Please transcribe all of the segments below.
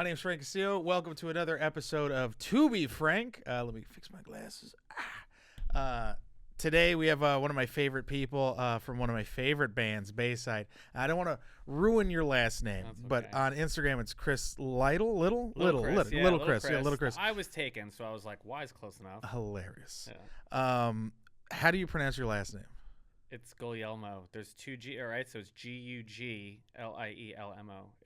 name's Frank Castillo. Welcome to another episode of To Be Frank. Let me fix my glasses. Today we have one of my favorite people from one of my favorite bands, Bayside. I don't want to ruin your last name, but on Instagram it's Chris Little Chris. I was taken, so I was like, "Why is close enough?" Hilarious. Yeah. How do you pronounce your last name? It's Guglielmo. There's two G, all right? So it's Guglielmo.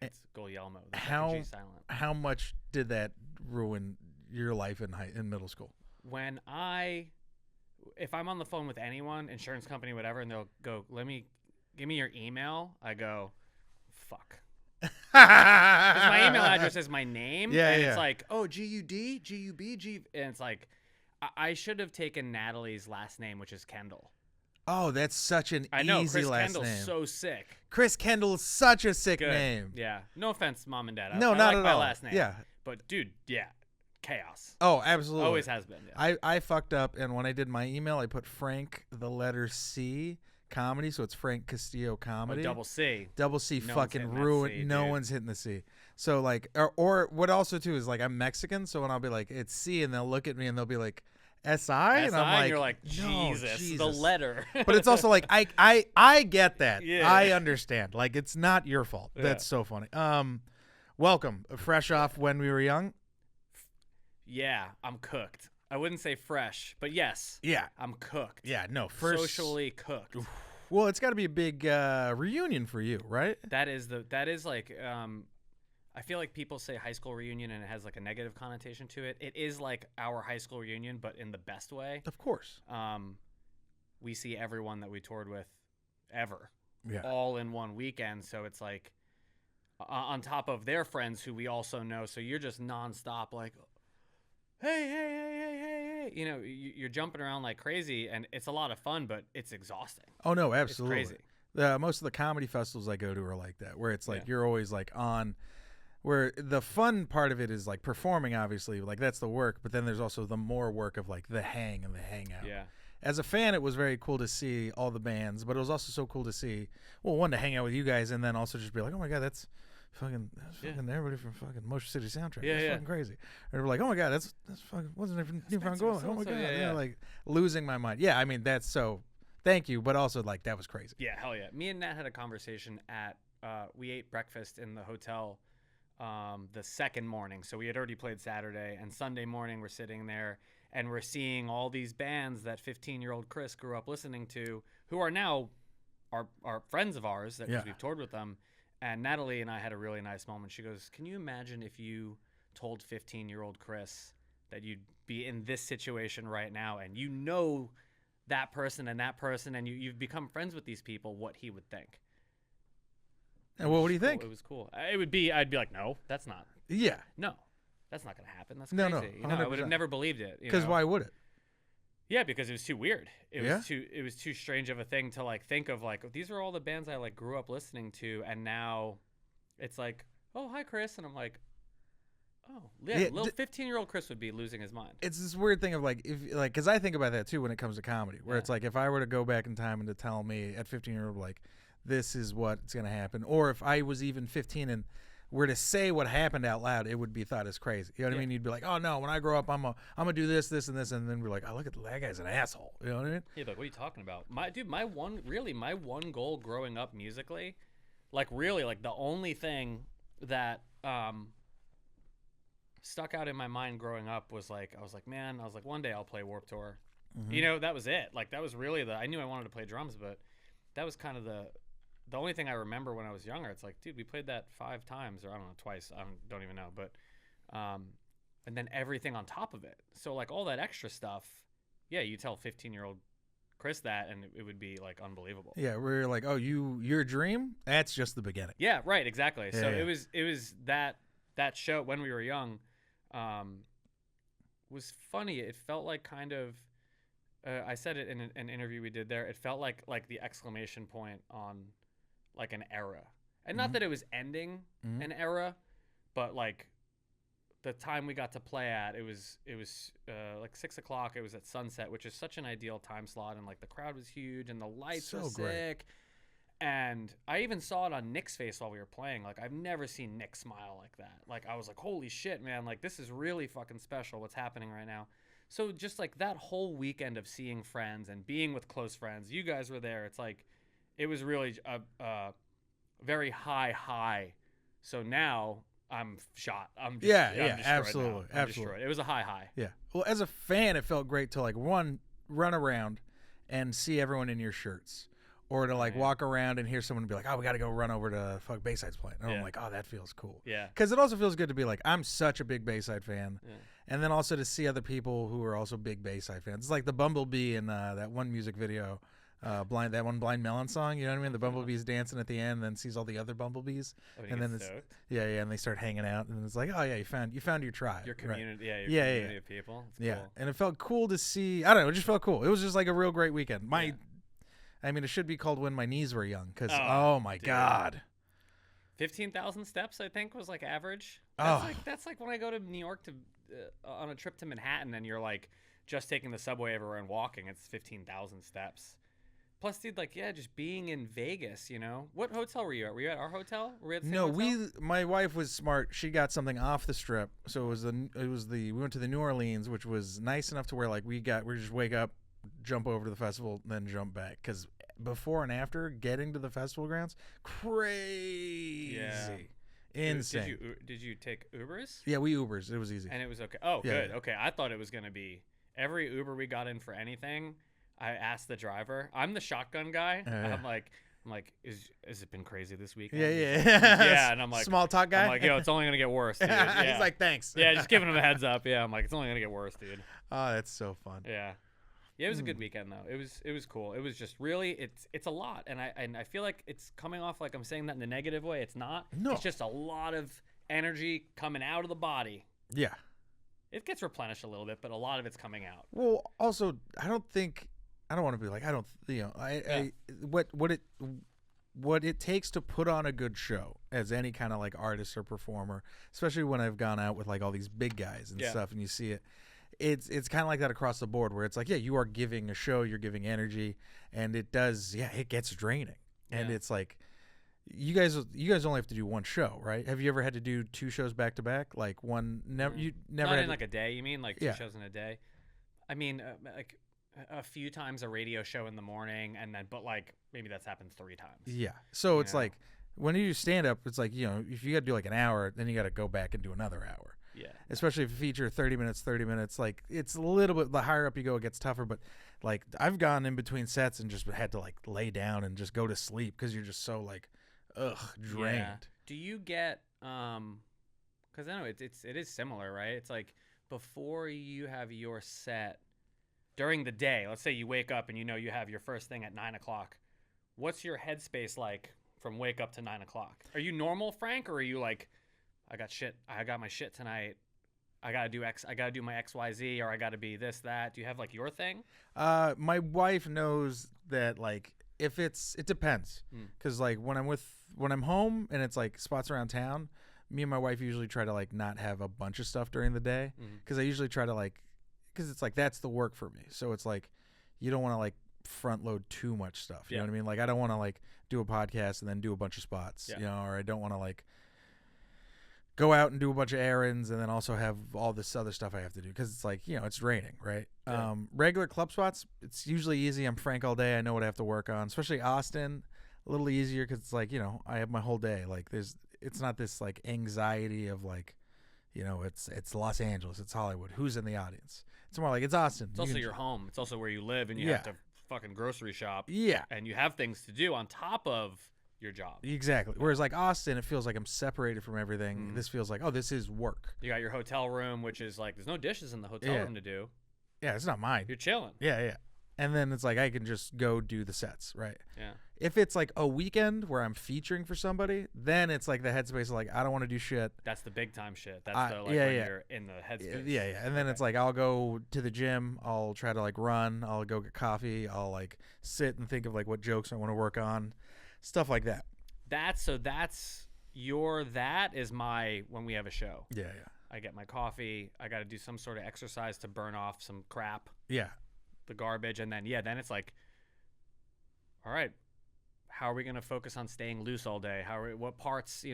It's Guglielmo. There's like a G silent. How much did that ruin your life in middle school? If I'm on the phone with anyone, insurance company, whatever, and they'll go, give me your email, I go, fuck. Because my email address is my name. It's like, oh, G-U-D, G-U-B, G. And it's like, I should have taken Natalie's last name, which is Kendall. Oh, that's such an I know, easy Chris last Kendall's name. so sick. Chris Kendall is such a sick Good. name. Yeah. No offense, mom and dad. No, I not like at my all. last name. Yeah. But, dude, yeah. Chaos. Oh, absolutely. Always has been. Yeah. I fucked up, and when I did my email, I put Frank, the letter C, comedy, so it's Frank Castillo Comedy. Oh, double C. Double C No fucking one's hitting that ruined. C, No dude. one's hitting the C. So, like, or what also, too, is, like, I'm Mexican, so when I'll be like, it's C, and they'll look at me, and they'll be like, S-I? And I'm like, you're like, no, Jesus, the letter. But it's also like, I get that. Yeah. I understand. Like, it's not your fault. Yeah. That's so funny. Welcome. Fresh off When We Were Young. Yeah, I'm cooked. I wouldn't say fresh, but yes. Yeah. I'm cooked. Yeah, no, first. Socially cooked. Well, it's got to be a big reunion for you, right? That is like, I feel like people say high school reunion and it has like a negative connotation to it. It is like our high school reunion, but in the best way. Of course. We see everyone that we toured with ever. Yeah. All in one weekend. So it's like on top of their friends who we also know. So you're just nonstop like, hey. You know, you're jumping around like crazy and it's a lot of fun, but it's exhausting. Oh, no, absolutely. It's crazy. Most of the comedy festivals I go to are like that, where it's like you're always like on, where the fun part of it is like performing, obviously, like that's the work, but then there's also the more work of like the hang and the hangout. Yeah. As a fan, it was very cool to see all the bands, but it was also so cool to see, well, one, to hang out with you guys, and then also just be like, oh my God, that's fucking everybody from fucking Motion City Soundtrack. Yeah, that's fucking crazy. And we're like, oh my God, that's fucking, wasn't it from New Found Gold? Oh my God. Yeah. Like losing my mind. Yeah, I mean, that's so, thank you, but also like that was crazy. Yeah, hell yeah. Me and Nat had a conversation at, we ate breakfast in the hotel the second morning. So we had already played Saturday, and Sunday morning we're sitting there and we're seeing all these bands that 15-year-old Chris grew up listening to, who are now our friends of ours that we've toured with them. And Natalie and I had a really nice moment. She goes, can you imagine if you told 15-year-old Chris that you'd be in this situation right now and you know that person and you've become friends with these people, what he would think? And what do you think? It was cool. I'd be like, no, that's not. Yeah. No, that's not going to happen. That's crazy. No, You know, I would have never believed it. Because why would it? Yeah, because it was too weird. It was too strange of a thing to like think of. Like, these are all the bands I like grew up listening to, and now it's like, oh, hi Chris, and I'm like, oh yeah, little 15-year-old Chris would be losing his mind. It's this weird thing of like, if like, because I think about that too when it comes to comedy, where it's like, if I were to go back in time and to tell me at 15-year-old like, this is what's gonna happen, or if I was even 15 and were to say what happened out loud, it would be thought as crazy. You know what I mean? You'd be like, oh no, when I grow up, I'm gonna do this, and this, and then we're like, oh, look at that guy's an asshole. You know what I mean? Yeah, like, what are you talking about? My one goal growing up musically, like the only thing that stuck out in my mind growing up was like, I was like, one day I'll play Warped Tour. Mm-hmm. You know, that was it. Like, that was really I knew I wanted to play drums, but that was kind of the only thing I remember when I was younger. It's like, dude, we played that 5 times, or I don't know, twice. I don't even know. But, and then everything on top of it. So like all that extra stuff, yeah, you tell 15-year-old Chris that, and it would be like unbelievable. Yeah, we're like, oh, your dream? That's just the beginning. Yeah, right, exactly. Yeah, so yeah. it was that show When We Were Young, was funny. It felt like kind of. I said it in an interview we did there. It felt like the exclamation point on like an era, and not that it was ending an era, but like the time we got to play at, it was like 6 o'clock. It was at sunset, which is such an ideal time slot, and like the crowd was huge and the lights were sick. And I even saw it on Nick's face while we were playing. Like, I've never seen Nick smile like that. Like, I was like, holy shit, man. Like, this is really fucking special what's happening right now. So just like that whole weekend of seeing friends and being with close friends, you guys were there. It's like, it was really a very high. So now I'm shot. I'm just, I'm destroyed absolutely, now. I'm absolutely. destroyed. It was a high. Yeah. Well, as a fan, it felt great to like run around and see everyone in your shirts, or to like walk around and hear someone be like, "Oh, we got to go run over to fuck Bayside's playing." And I'm like, "Oh, that feels cool." Yeah. Because it also feels good to be like, I'm such a big Bayside fan, Yeah. and then also to see other people who are also big Bayside fans. It's like the Bumblebee in that one music video. Blind Melon song, you know what I mean? The bumblebees dancing at the end, and then sees all the other bumblebees, and then it's, and they start hanging out, and it's like, oh yeah, you found your tribe, your community, right? your community of people. It's cool. And it felt cool to see. I don't know, it just felt cool. It was just like a real great weekend. I mean, it should be called When My Knees Were Young, because oh my god, 15,000 steps I think was like average. That's like when I go to New York to on a trip to Manhattan, and you're like just taking the subway everywhere and walking. It's 15,000 steps. Plus, dude, like, just being in Vegas, you know? What hotel were you at? Were you at our hotel? Were we at the same hotel? My wife was smart. She got something off the strip. So we went to the New Orleans, which was nice enough to where, like, we just wake up, jump over to the festival, and then jump back. Because before and after getting to the festival grounds, crazy. Yeah. Insane. Did you take Ubers? Yeah, we Ubers. It was easy. And it was okay. Oh, good. Yeah. Okay, I thought it was going to be every Uber we got in for anything, I asked the driver. I'm the shotgun guy. I'm like, has it been crazy this weekend? Yeah. And I'm like, small talk guy. I'm like, yo, it's only gonna get worse, dude. Yeah. He's like, thanks. Yeah, just giving him a heads up. Yeah, I'm like, it's only gonna get worse, dude. Oh, that's so fun. Yeah, it was a good weekend though. It was cool. It was just really, it's a lot, and I feel like it's coming off like I'm saying that in the negative way. It's not. No. It's just a lot of energy coming out of the body. Yeah. It gets replenished a little bit, but a lot of it's coming out. Well, also, I don't want to be like, what it takes to put on a good show as any kind of like artist or performer, especially when I've gone out with like all these big guys and stuff, and you see it, it's kind of like that across the board, where it's like, you are giving a show, you're giving energy, and it gets draining. And it's like, you guys only have to do one show, right? Have you ever had to do two shows back to back? Like one, never, you never. Not in like a day, you mean? Like two shows in a day? I mean, like a few times a radio show in the morning, and then, but like maybe that's happened 3 times. Yeah. So it's like when you do stand up, it's like, if you got to do like an hour, then you got to go back and do another hour. Yeah. Especially if you feature 30 minutes, like it's a little bit, the higher up you go, it gets tougher. But like I've gone in between sets and just had to like lay down and just go to sleep because you're just so like, drained. Yeah. Do you get, because I know it is similar, right? It's like before you have your set, during the day, let's say you wake up and you have your first thing at 9 o'clock. What's your headspace like from wake up to 9 o'clock? Are you normal, Frank, or are you like, I got my shit tonight. I gotta do my XYZ, or I gotta be this, that. Do you have like your thing? My wife knows that like it depends, because like when I'm home and it's like spots around town, me and my wife usually try to like not have a bunch of stuff during the day, because I usually try to like. Because it's like that's the work for me, so it's like you don't want to like front load too much stuff. You know what I mean? Like I don't want to like do a podcast and then do a bunch of spots, or I don't want to like go out and do a bunch of errands and then also have all this other stuff I have to do, because it's like it's draining, right? Yeah. Regular club spots, it's usually easy. I'm Frank all day. I know what I have to work on, especially Austin. A little easier because it's like I have my whole day. Like it's not this like anxiety of like it's Los Angeles, it's Hollywood. Who's in the audience? It's more like it's Austin. It's also your home. It's also where you live, and you have to fucking grocery shop. Yeah. And you have things to do on top of your job. Exactly. Whereas like Austin, it feels like I'm separated from everything. This feels like, this is work. You got your hotel room, which is like, there's no dishes in the hotel room to do. Yeah, it's not mine. You're chilling. Yeah. And then it's like I can just go do the sets, right? Yeah. If it's like a weekend where I'm featuring for somebody, then it's like the headspace of like I don't want to do shit. That's the big time shit. That's when you're in the headspace. Yeah. And then it's like I'll go to the gym. I'll try to like run. I'll go get coffee. I'll like sit and think of like what jokes I want to work on, stuff like that. That is my when we have a show. Yeah. I get my coffee. I got to do some sort of exercise to burn off some crap. Yeah. The garbage, and then it's like, all right, how are we going to focus on staying loose all day? What parts,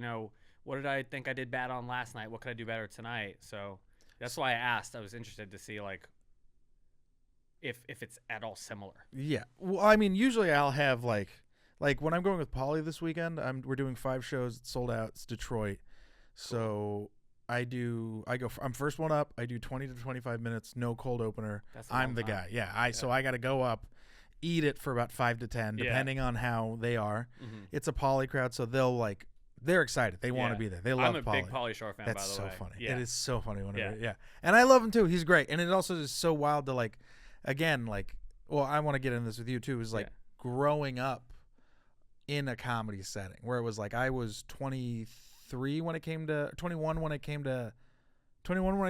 what did I think I did bad on last night? What could I do better tonight? So that's why I asked. I was interested to see like if it's at all similar. Yeah. Well, I mean, usually I'll have like when I'm going with Polly this weekend, we're doing 5 shows. It's sold out. It's Detroit. So I'm first one up. I do 20 to 25 minutes, no cold opener. I'm the guy. Yeah. So I got to go up, eat it for about 5 to 10, depending on how they are. Mm-hmm. It's a Polly crowd, so they're excited. They want to be there. They love Polly. I'm a big Pauly Shore fan, That's by the way. That's so funny. Yeah. It is so funny whenever, And I love him too. He's great. And it also is so wild to like, again, like, well, I want to get into this with you too, is like growing up in a comedy setting where it was like I was 23 when it came to 21 when I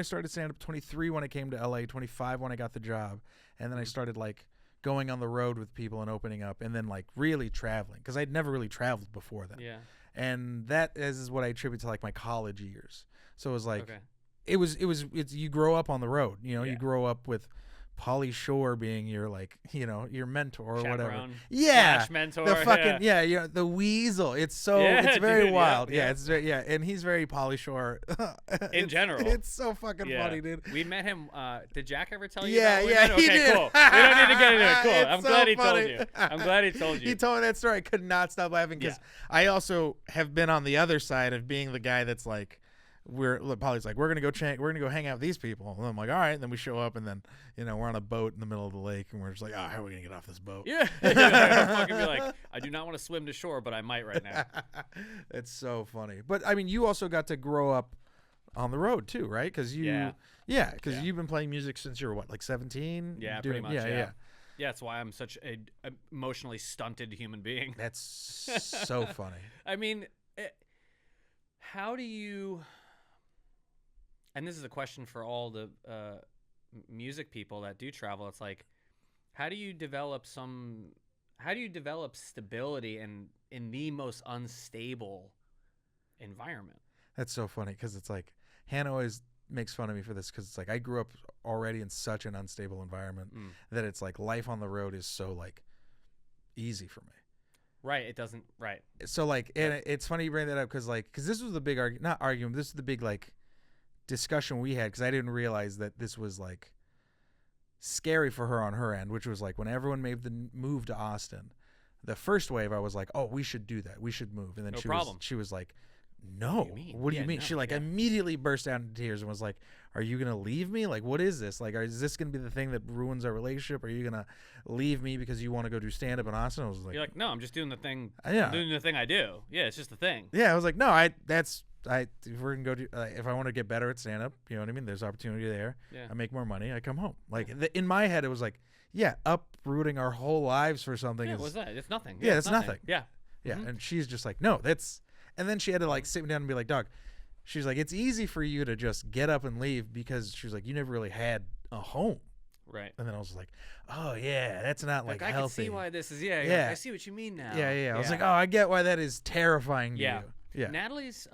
started stand up, 23 when I came to LA, 25 when I got the job, and then I started like going on the road with people and opening up, and then like really traveling because I'd never really traveled before then. Yeah. And that is what I attribute to like my college years. So it was like it's you grow up on the road, you grow up with Pauly Shore being your like your mentor or whatever. Slash mentor. The fucking the weasel. It's so it's very wild. It's and he's very Pauly Shore in general. It's so fucking funny, dude. We met him. Did Jack ever tell you? Yeah, he did. Cool. We don't need to get into it. Cool. I'm glad he funny. told you. I'm glad he told you. He told me that story. I could not stop laughing because I also have been on the other side of being the guy that's like, Polly's like, we're gonna go hang out with these people, and I'm like, all right. And then we show up, and then we're on a boat in the middle of the lake, and we're just like, oh, how are we gonna get off this boat? Yeah, fucking be like, I do not want to swim to shore, but I might right now. It's so funny. But I mean, you also got to grow up on the road too, right? Because you've been playing music since you were what, like 17? Yeah, pretty much. Yeah, that's why I'm such a emotionally stunted human being. That's so funny. I mean, how do you? And this is a question for all the music people that do travel. It's like, how do you develop stability in the most unstable environment? That's so funny because it's like Hannah always makes fun of me for this because it's like I grew up already in such an unstable environment that it's like life on the road is so like easy for me. Right. It doesn't. Right. So like, and it's funny you bring that up because this was the big not argument. This is the big like discussion we had because I didn't realize that this was like scary for her on her end, which was like when everyone made the move to Austin, the first wave I was like, oh, we should do that, we should move, and then she was like, no, what do you mean? She immediately burst out into tears and was like, are you gonna leave me? Like, what is this? Like, is this gonna be the thing that ruins our relationship? Are you gonna leave me because you want to go do stand up in Austin? I was like, you're like, no, I'm just doing the thing. I'm doing the thing I do. Yeah, it's just the thing. Yeah, I was like, no, if we're gonna go do, if I want to get better at stand up, you know what I mean? There's opportunity there. Yeah. I make more money. I come home. Like in my head, it was like, uprooting our whole lives for something. Yeah, what's that? It's nothing. Yeah, it's nothing. Yeah. Yeah. Mm-hmm. And she's just like, no, that's. And then she had to like sit me down and be like, dog, she's like, it's easy for you to just get up and leave because she's like, you never really had a home. Right. And then I was like, oh yeah, that's not like I healthy. I can see why this is. Yeah. I see what you mean now. Yeah. I was like, oh, I get why that is terrifying to you. Yeah. Natalie's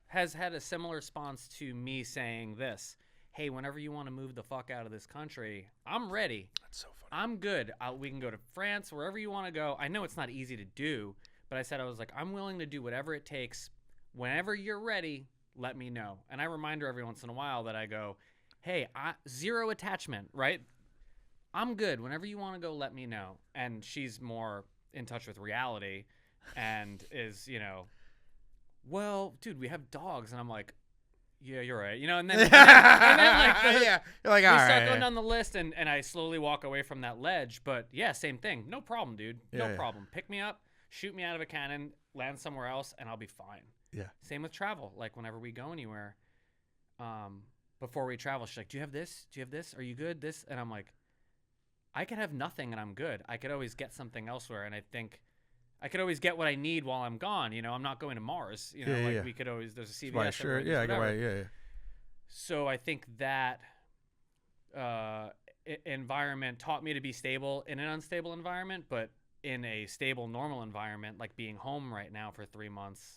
has had a similar response to me saying this. Hey, whenever you want to move the fuck out of this country, I'm ready. That's so funny. I'm good. We can go to France, wherever you want to go. I know it's not easy to do, but I was like, I'm willing to do whatever it takes. Whenever you're ready, let me know. And I remind her every once in a while that I go, hey, zero attachment, right? I'm good. Whenever you want to go, let me know. And she's more in touch with reality and is, well, dude, we have dogs. And I'm like, yeah, you're right. And then like, you're like, all right. We start going down the list, and I slowly walk away from that ledge. But yeah, same thing. No problem, dude. No problem. Pick me up, shoot me out of a cannon, land somewhere else, and I'll be fine. Yeah. Same with travel. Like whenever we go anywhere, before we travel, she's like, do you have this? Do you have this? Are you good? This? And I'm like, I could have nothing and I'm good. I could always get something elsewhere. And I think I could always get what I need while I'm gone. I'm not going to Mars. We could always, there's a CVS. Sure. Yeah. Yeah. So I think that environment taught me to be stable in an unstable environment, but in a stable, normal environment, like being home right now for 3 months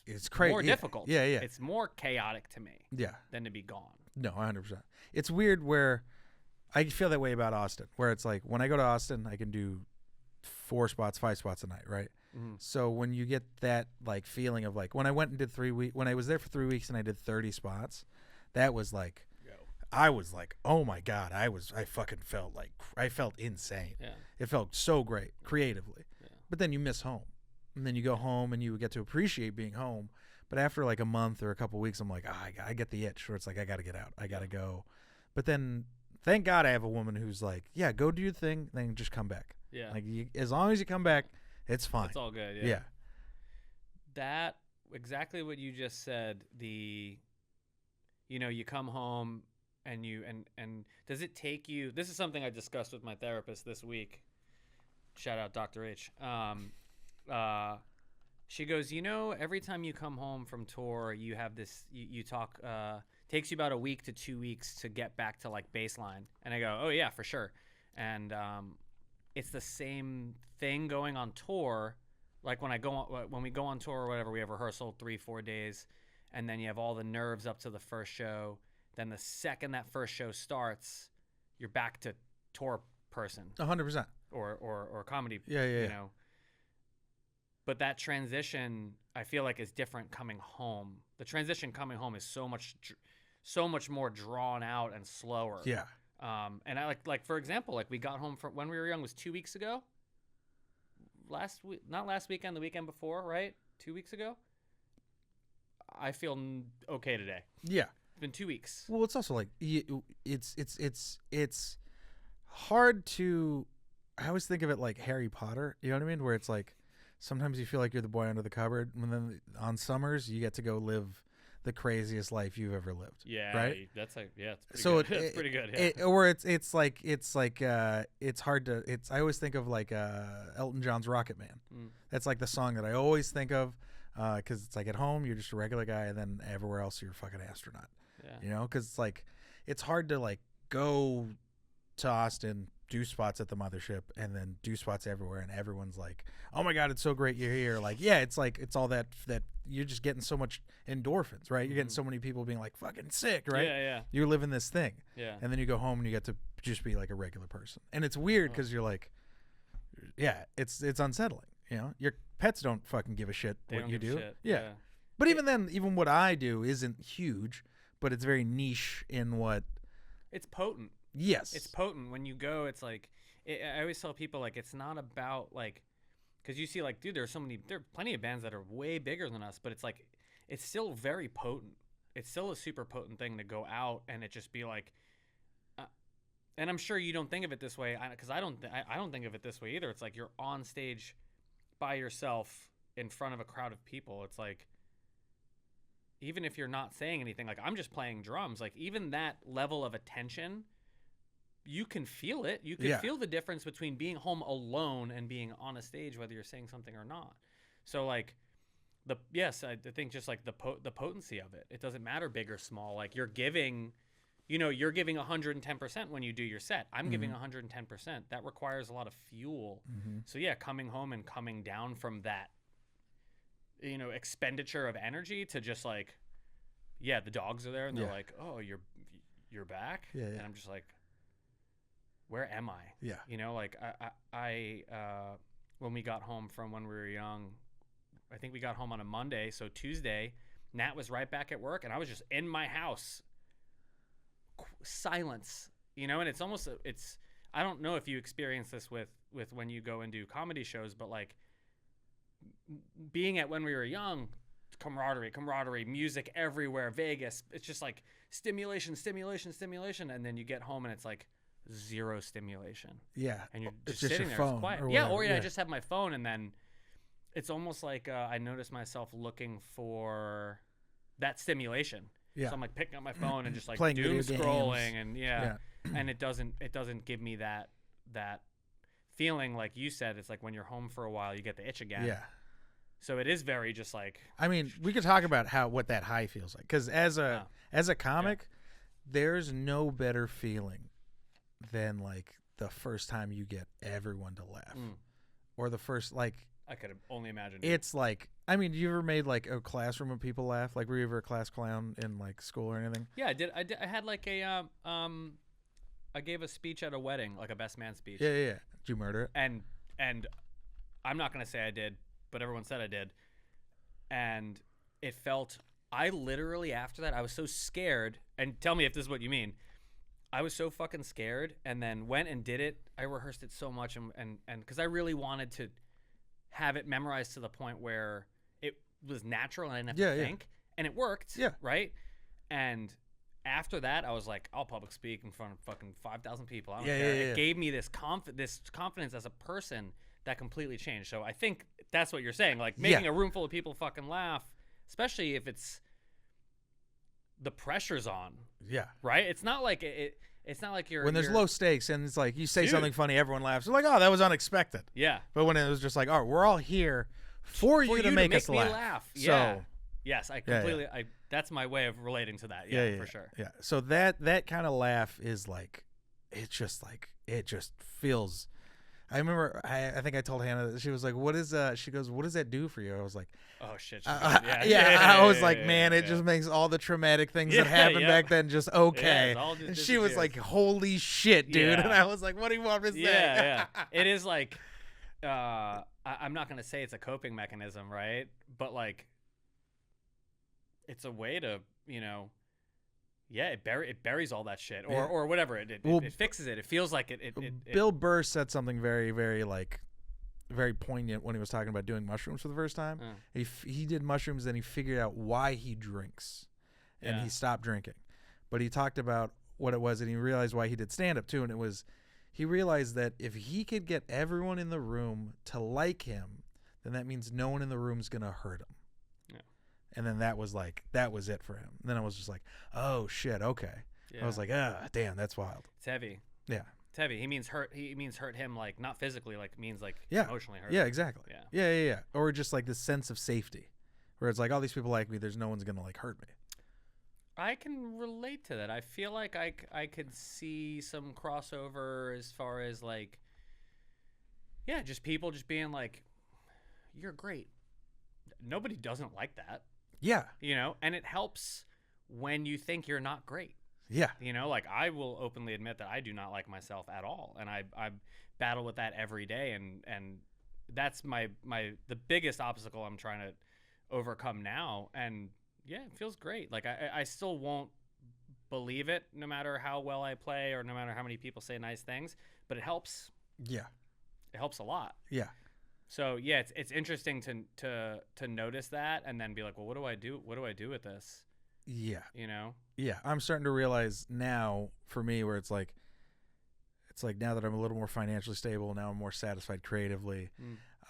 it's crazy. More difficult. Yeah. It's more chaotic to me. Yeah. Than to be gone. No, 100%. It's weird where I feel that way about Austin, where it's like when I go to Austin, I can do 4 spots, 5 spots a night, right? Mm-hmm. So when you get that like feeling of like when I went and did 3 weeks, when I was there for 3 weeks and I did 30 spots, that was like, I was like, oh my God, I fucking felt like, I felt insane. Yeah. It felt so great creatively. Yeah. But then you miss home. And then you go home and you get to appreciate being home. But after like a month or a couple weeks, I'm like, I get the itch where it's like, I got to get out. I got to go. But then thank God I have a woman who's like, yeah, go do your thing, then just come back. Yeah. Like as long as you come back, it's fine. It's all good. Yeah. Yeah. That exactly what you just said. You come home and and does it take you? This is something I discussed with my therapist this week. Shout out Dr. H. She goes, every time you come home from tour, you have this, you talk, takes you about a week to 2 weeks to get back to like baseline. And I go, oh yeah, for sure. And it's the same thing going on tour. Like when we go on tour or whatever, we have rehearsal 3-4 days, and then you have all the nerves up to the first show. Then the second that first show starts, you're back to tour person. 100%. Or comedy. Yeah. But that transition, I feel like, is different coming home. The transition coming home is so much more drawn out and slower. Yeah. And I like for example, like we got home from when we were young was 2 weeks ago. Not last weekend, the weekend before, right? 2 weeks ago. I feel okay today. Yeah. It's been 2 weeks. Well, it's also like it's hard to. I always think of it like Harry Potter. You know what I mean? Where it's like sometimes you feel like you're the boy under the cupboard, and then on summers you get to go live the craziest life you've ever lived. Yeah, right. That's like it's pretty so good. It's pretty good. Yeah. Or it's hard to. I always think of like Elton John's Rocket Man. That's like the song that I always think of because it's like at home you're just a regular guy, and then everywhere else you're a fucking astronaut. Yeah. Because it's like it's hard to like go to Austin, do spots at the mothership, and then do spots everywhere, and everyone's like, oh my God, it's so great you're here. Like, yeah, it's like it's all that you're just getting so much endorphins, right? You're getting so many people being like fucking sick, right? Yeah. You're living this thing. Yeah. And then you go home and you get to just be like a regular person. And it's weird because you're like, yeah, it's unsettling. Your pets don't fucking give a shit what you do. Yeah. But even then, even what I do isn't huge, but it's very niche in what it's potent. Yes. It's potent. When you go, it's like, I always tell people, like, it's not about, like, because you see, like, dude, there are plenty of bands that are way bigger than us, but it's like, it's still very potent. It's still a super potent thing to go out and it just be like, and I'm sure you don't think of it this way, because I don't think of it this way either. It's like you're on stage by yourself in front of a crowd of people. It's like, even if you're not saying anything, like, I'm just playing drums, like, even that level of attention, you can feel it. You can feel the difference between being home alone and being on a stage, whether you're saying something or not. So like I think just like the potency of it. It doesn't matter big or small. Like you're giving 110% when you do your set. I'm giving 110%. That requires a lot of fuel. So yeah, coming home and coming down from that, expenditure of energy to just like, yeah, the dogs are there and they're like, oh, you're back. Yeah. And I'm just like, where am I? Yeah. Like I when we got home from when we were young, I think we got home on a Monday. So Tuesday, Nat was right back at work and I was just in my house. Silence, and it's almost, I don't know if you experience this with when you go and do comedy shows, but like being at when we were young, camaraderie, music everywhere, Vegas, it's just like stimulation. And then you get home and it's like, zero stimulation. Yeah. And you're it's just sitting your there phone quiet. I just have my phone, and then it's almost like I notice myself looking for that stimulation. Yeah. So I'm like picking up my phone and just like playing doom video scrolling games. and and it doesn't give me that feeling like you said. It's like when you're home for a while you get the itch again. Yeah. So it is very just like, I mean, we could talk about what that high feels like, because as a comic, there's no better feeling than like the first time you get everyone to laugh, or the first, like, I could only imagine. It's like, I mean, you ever made like a classroom of people laugh? Like, were you ever a class clown in like school or anything? Yeah, I did. I had like a I gave a speech at a wedding, like a best man speech. Yeah. Did you murder it? And I'm not going to say I did, but everyone said I did. And it felt, I literally, after that, I was so scared. And tell me if this is what you mean. I was so fucking scared, and then went and did it. I rehearsed it so much, and because I really wanted to have it memorized to the point where it was natural and I didn't have to think. And it worked, right? And after that, I was like, I'll public speak in front of fucking 5,000 people. I don't care. It gave me this confidence as a person that completely changed. So I think that's what you're saying. Like, making a room full of people fucking laugh, especially if it's the pressure's on. Yeah. Right? It's not like it's not like when there's low stakes and it's like you say something funny, everyone laughs. They're like, oh, that was unexpected. Yeah. But when it was just like, oh, we're all here for you to make us laugh. Yeah. So, yes, I completely. That's my way of relating to that. Yeah, for sure. Yeah. So that kind of laugh is like, it just feels. I remember, I think I told Hannah, she was like, what is she goes, what does that do for you? I was like, oh shit. I was like, man, it just makes all the traumatic things that happened back then just okay. And she was like, holy shit, dude. And I was like, what do you want me to say? Yeah. It is like, I'm not going to say it's a coping mechanism, right? But like, it's a way to, it buries all that shit or whatever. It fixes it. It feels like it Bill Burr said something very, very very poignant when he was talking about doing mushrooms for the first time. He did mushrooms, and he figured out why he drinks, and he stopped drinking. But he talked about what it was, and he realized why he did stand up too. And it was, he realized that if he could get everyone in the room to like him, then that means no one in the room is gonna hurt him. And then that was it for him. And then I was just like, oh shit, okay. I was like, damn, that's wild. It's heavy. Yeah. It's heavy. He means hurt him, like not physically, like means like emotionally hurt. Yeah, exactly. Yeah. Or just like this sense of safety, where it's like, all these people like me, there's no one's gonna like hurt me. I can relate to that. I feel like I could see some crossover as far as like, just people just being like, you're great. Nobody doesn't like that. Yeah. And it helps when you think you're not great. Yeah. Like I will openly admit that I do not like myself at all. And I battle with that every day. And that's the biggest obstacle I'm trying to overcome now. And it feels great. Like I still won't believe it no matter how well I play or no matter how many people say nice things, but it helps. Yeah. It helps a lot. Yeah. So it's interesting to notice that and then be like, well, what do I do? What do I do with this? Yeah. Yeah. I'm starting to realize now for me where it's like now that I'm a little more financially stable, now I'm more satisfied creatively.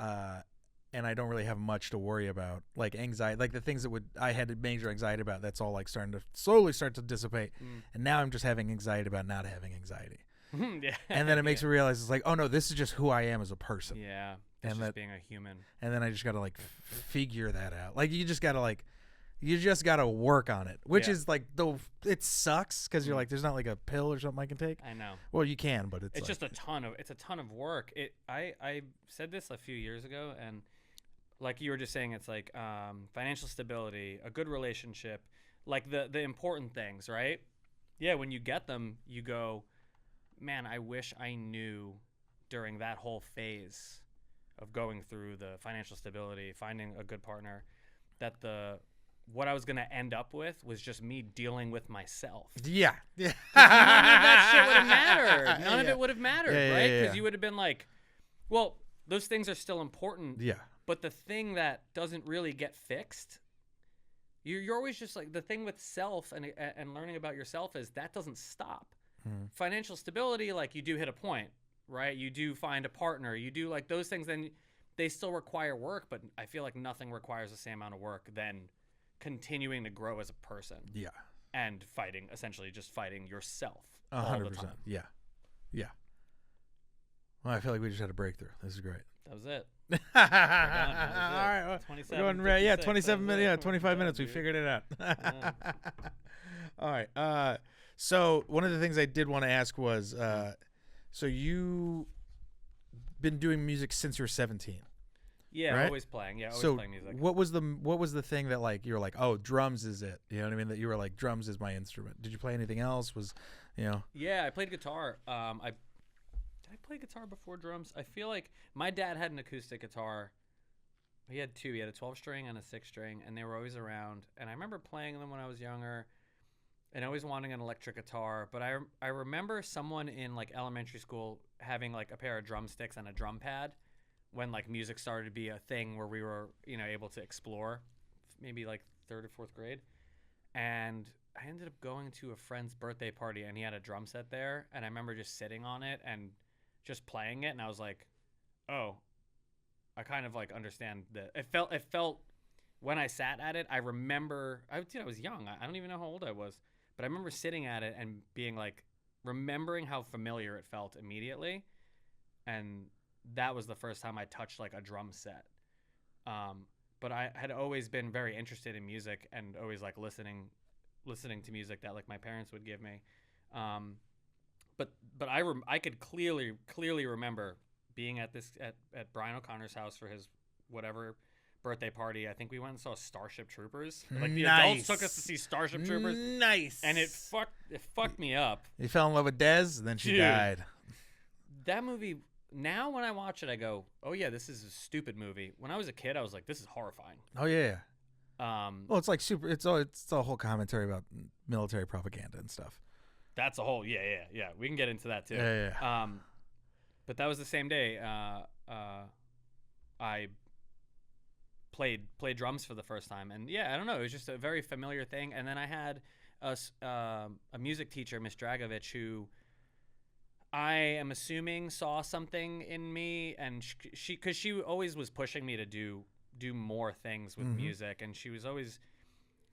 And I don't really have much to worry about, like anxiety, like the things that I had major anxiety about. That's all like starting to slowly start to dissipate. And now I'm just having anxiety about not having anxiety. And then it makes me realize it's like, oh no, this is just who I am as a person. Yeah. It's just being a human. And then I just got to like figure that out. Like you just got to work on it, which is like, it sucks because you're like, there's not like a pill or something I can take. I know. Well, you can, but it's like, just a ton of work. I said this a few years ago, and like you were just saying, it's like financial stability, a good relationship, like the important things, right? Yeah. When you get them, you go, man, I wish I knew during that whole phase of going through the financial stability, finding a good partner, that what I was going to end up with was just me dealing with myself. Yeah. None of that shit would have mattered. None of it would have mattered, right? Because you would have been like, well, those things are still important. Yeah. But the thing that doesn't really get fixed, you're always just like, the thing with self and learning about yourself is that doesn't stop. Financial stability, like you do hit a point. Right? You do find a partner. You do like those things. Then they still require work, but I feel like nothing requires the same amount of work than continuing to grow as a person. Yeah. And essentially just fighting yourself. 100%. Yeah. Yeah. Well, I feel like we just had a breakthrough. This is great. That was it. All right. Well, 27 minutes. Yeah, 25 minutes. We figured it out. All right. So one of the things I did want to ask was, so you been doing music since you were 17? Yeah, right? Always playing. Yeah, always playing music. What was the thing that like you were like, oh, drums is it? You know what I mean? That you were like, drums is my instrument. Did you play anything else? Yeah, I played guitar. Did I play guitar before drums? I feel like my dad had an acoustic guitar. He had two. He had a 12-string and a 6-string, and they were always around. And I remember playing them when I was younger and always wanting an electric guitar. But I remember someone in like elementary school having like a pair of drumsticks and a drum pad when like music started to be a thing where we were, able to explore, maybe like 3rd or 4th grade. And I ended up going to a friend's birthday party, and he had a drum set there. And I remember just sitting on it and just playing it. And I was like, oh, I kind of like understand that. It felt when I sat at it, I remember, I was young. I don't even know how old I was, but I remember sitting at it and being like, remembering how familiar it felt immediately. And that was the first time I touched like a drum set. But I had always been very interested in music and always like listening to music that like my parents would give me. But I could clearly remember being at Brian O'Connor's house for his whatever birthday party. I think we went and saw Starship Troopers. Like the adults took us to see Starship Troopers. Nice. And it fucked me up. You fell in love with Dez, then she died. That movie, now when I watch it, I go, oh yeah, this is a stupid movie. When I was a kid, I was like, this is horrifying. Oh yeah. Well, it's like super. It's a whole commentary about military propaganda and stuff. That's a whole yeah. We can get into that too. Yeah. But that was the same day I played drums for the first time, and yeah, I don't know, it was just a very familiar thing. And then I had a music teacher, Miss Dragovich, who I am assuming saw something in me, and because she always was pushing me to do more things with music, and she was always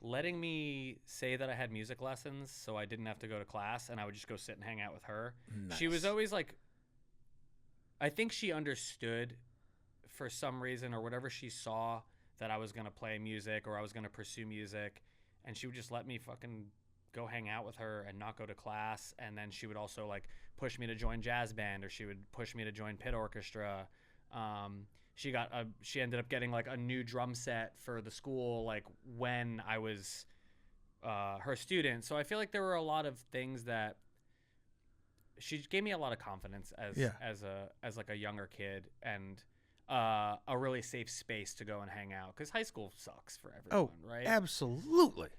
letting me say that I had music lessons so I didn't have to go to class, and I would just go sit and hang out with her. Nice. She was always like, I think she understood for some reason or whatever, she saw that I was going to play music or I was going to pursue music, and she would just let me fucking go hang out with her and not go to class. And then she would also like push me to join jazz band, or she would push me to join pit orchestra. She ended up getting like a new drum set for the school, like when I was her student. So I feel like there were a lot of things that she gave me a lot of confidence as like a younger kid, and a really safe space to go and hang out, because high school sucks for everyone, right? Absolutely.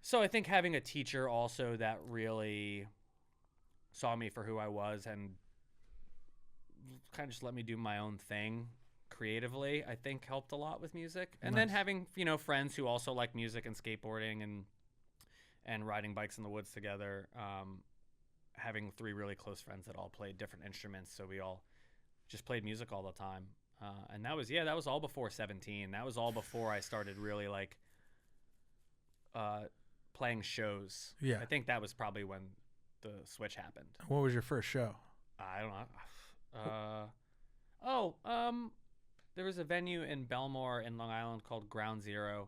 So I think having a teacher also that really saw me for who I was and kind of just let me do my own thing creatively, I think helped a lot with music. And then having, friends who also like music and skateboarding and riding bikes in the woods together, having 3 really close friends that all played different instruments, so we all just played music all the time. And that was all before 17. That was all before I started really like playing shows. Yeah. I think that was probably when the switch happened. What was your first show? I don't know. There was a venue in Belmore in Long Island called Ground Zero.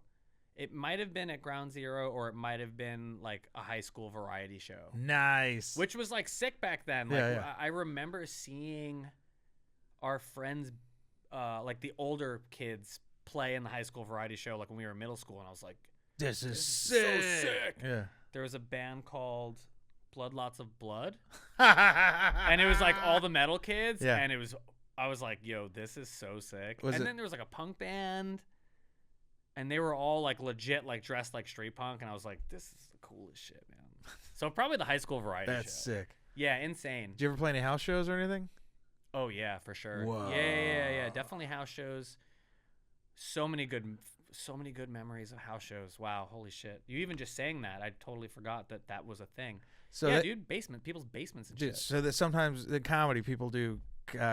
It might have been at Ground Zero, or it might have been like a high school variety show. Nice. Which was like sick back then. Like I remember seeing our friends, like the older kids, play in the high school variety show like when we were in middle school, and I was like, this is sick. So sick. Yeah. There was a band called Blood Lots of Blood. And it was like all the metal kids, and I was like, yo, this is so sick. Then there was like a punk band, and they were all like legit, like dressed like street punk, and I was like, this is the coolest shit, man. So probably the high school variety show. That's sick. Yeah, insane. Did you ever play any house shows or anything? Oh yeah, for sure. Whoa. Yeah. Definitely house shows. So many good memories of house shows. Wow, holy shit. You even just saying that, I totally forgot that was a thing. So yeah, dude, people's basements and shit. So that sometimes in comedy people do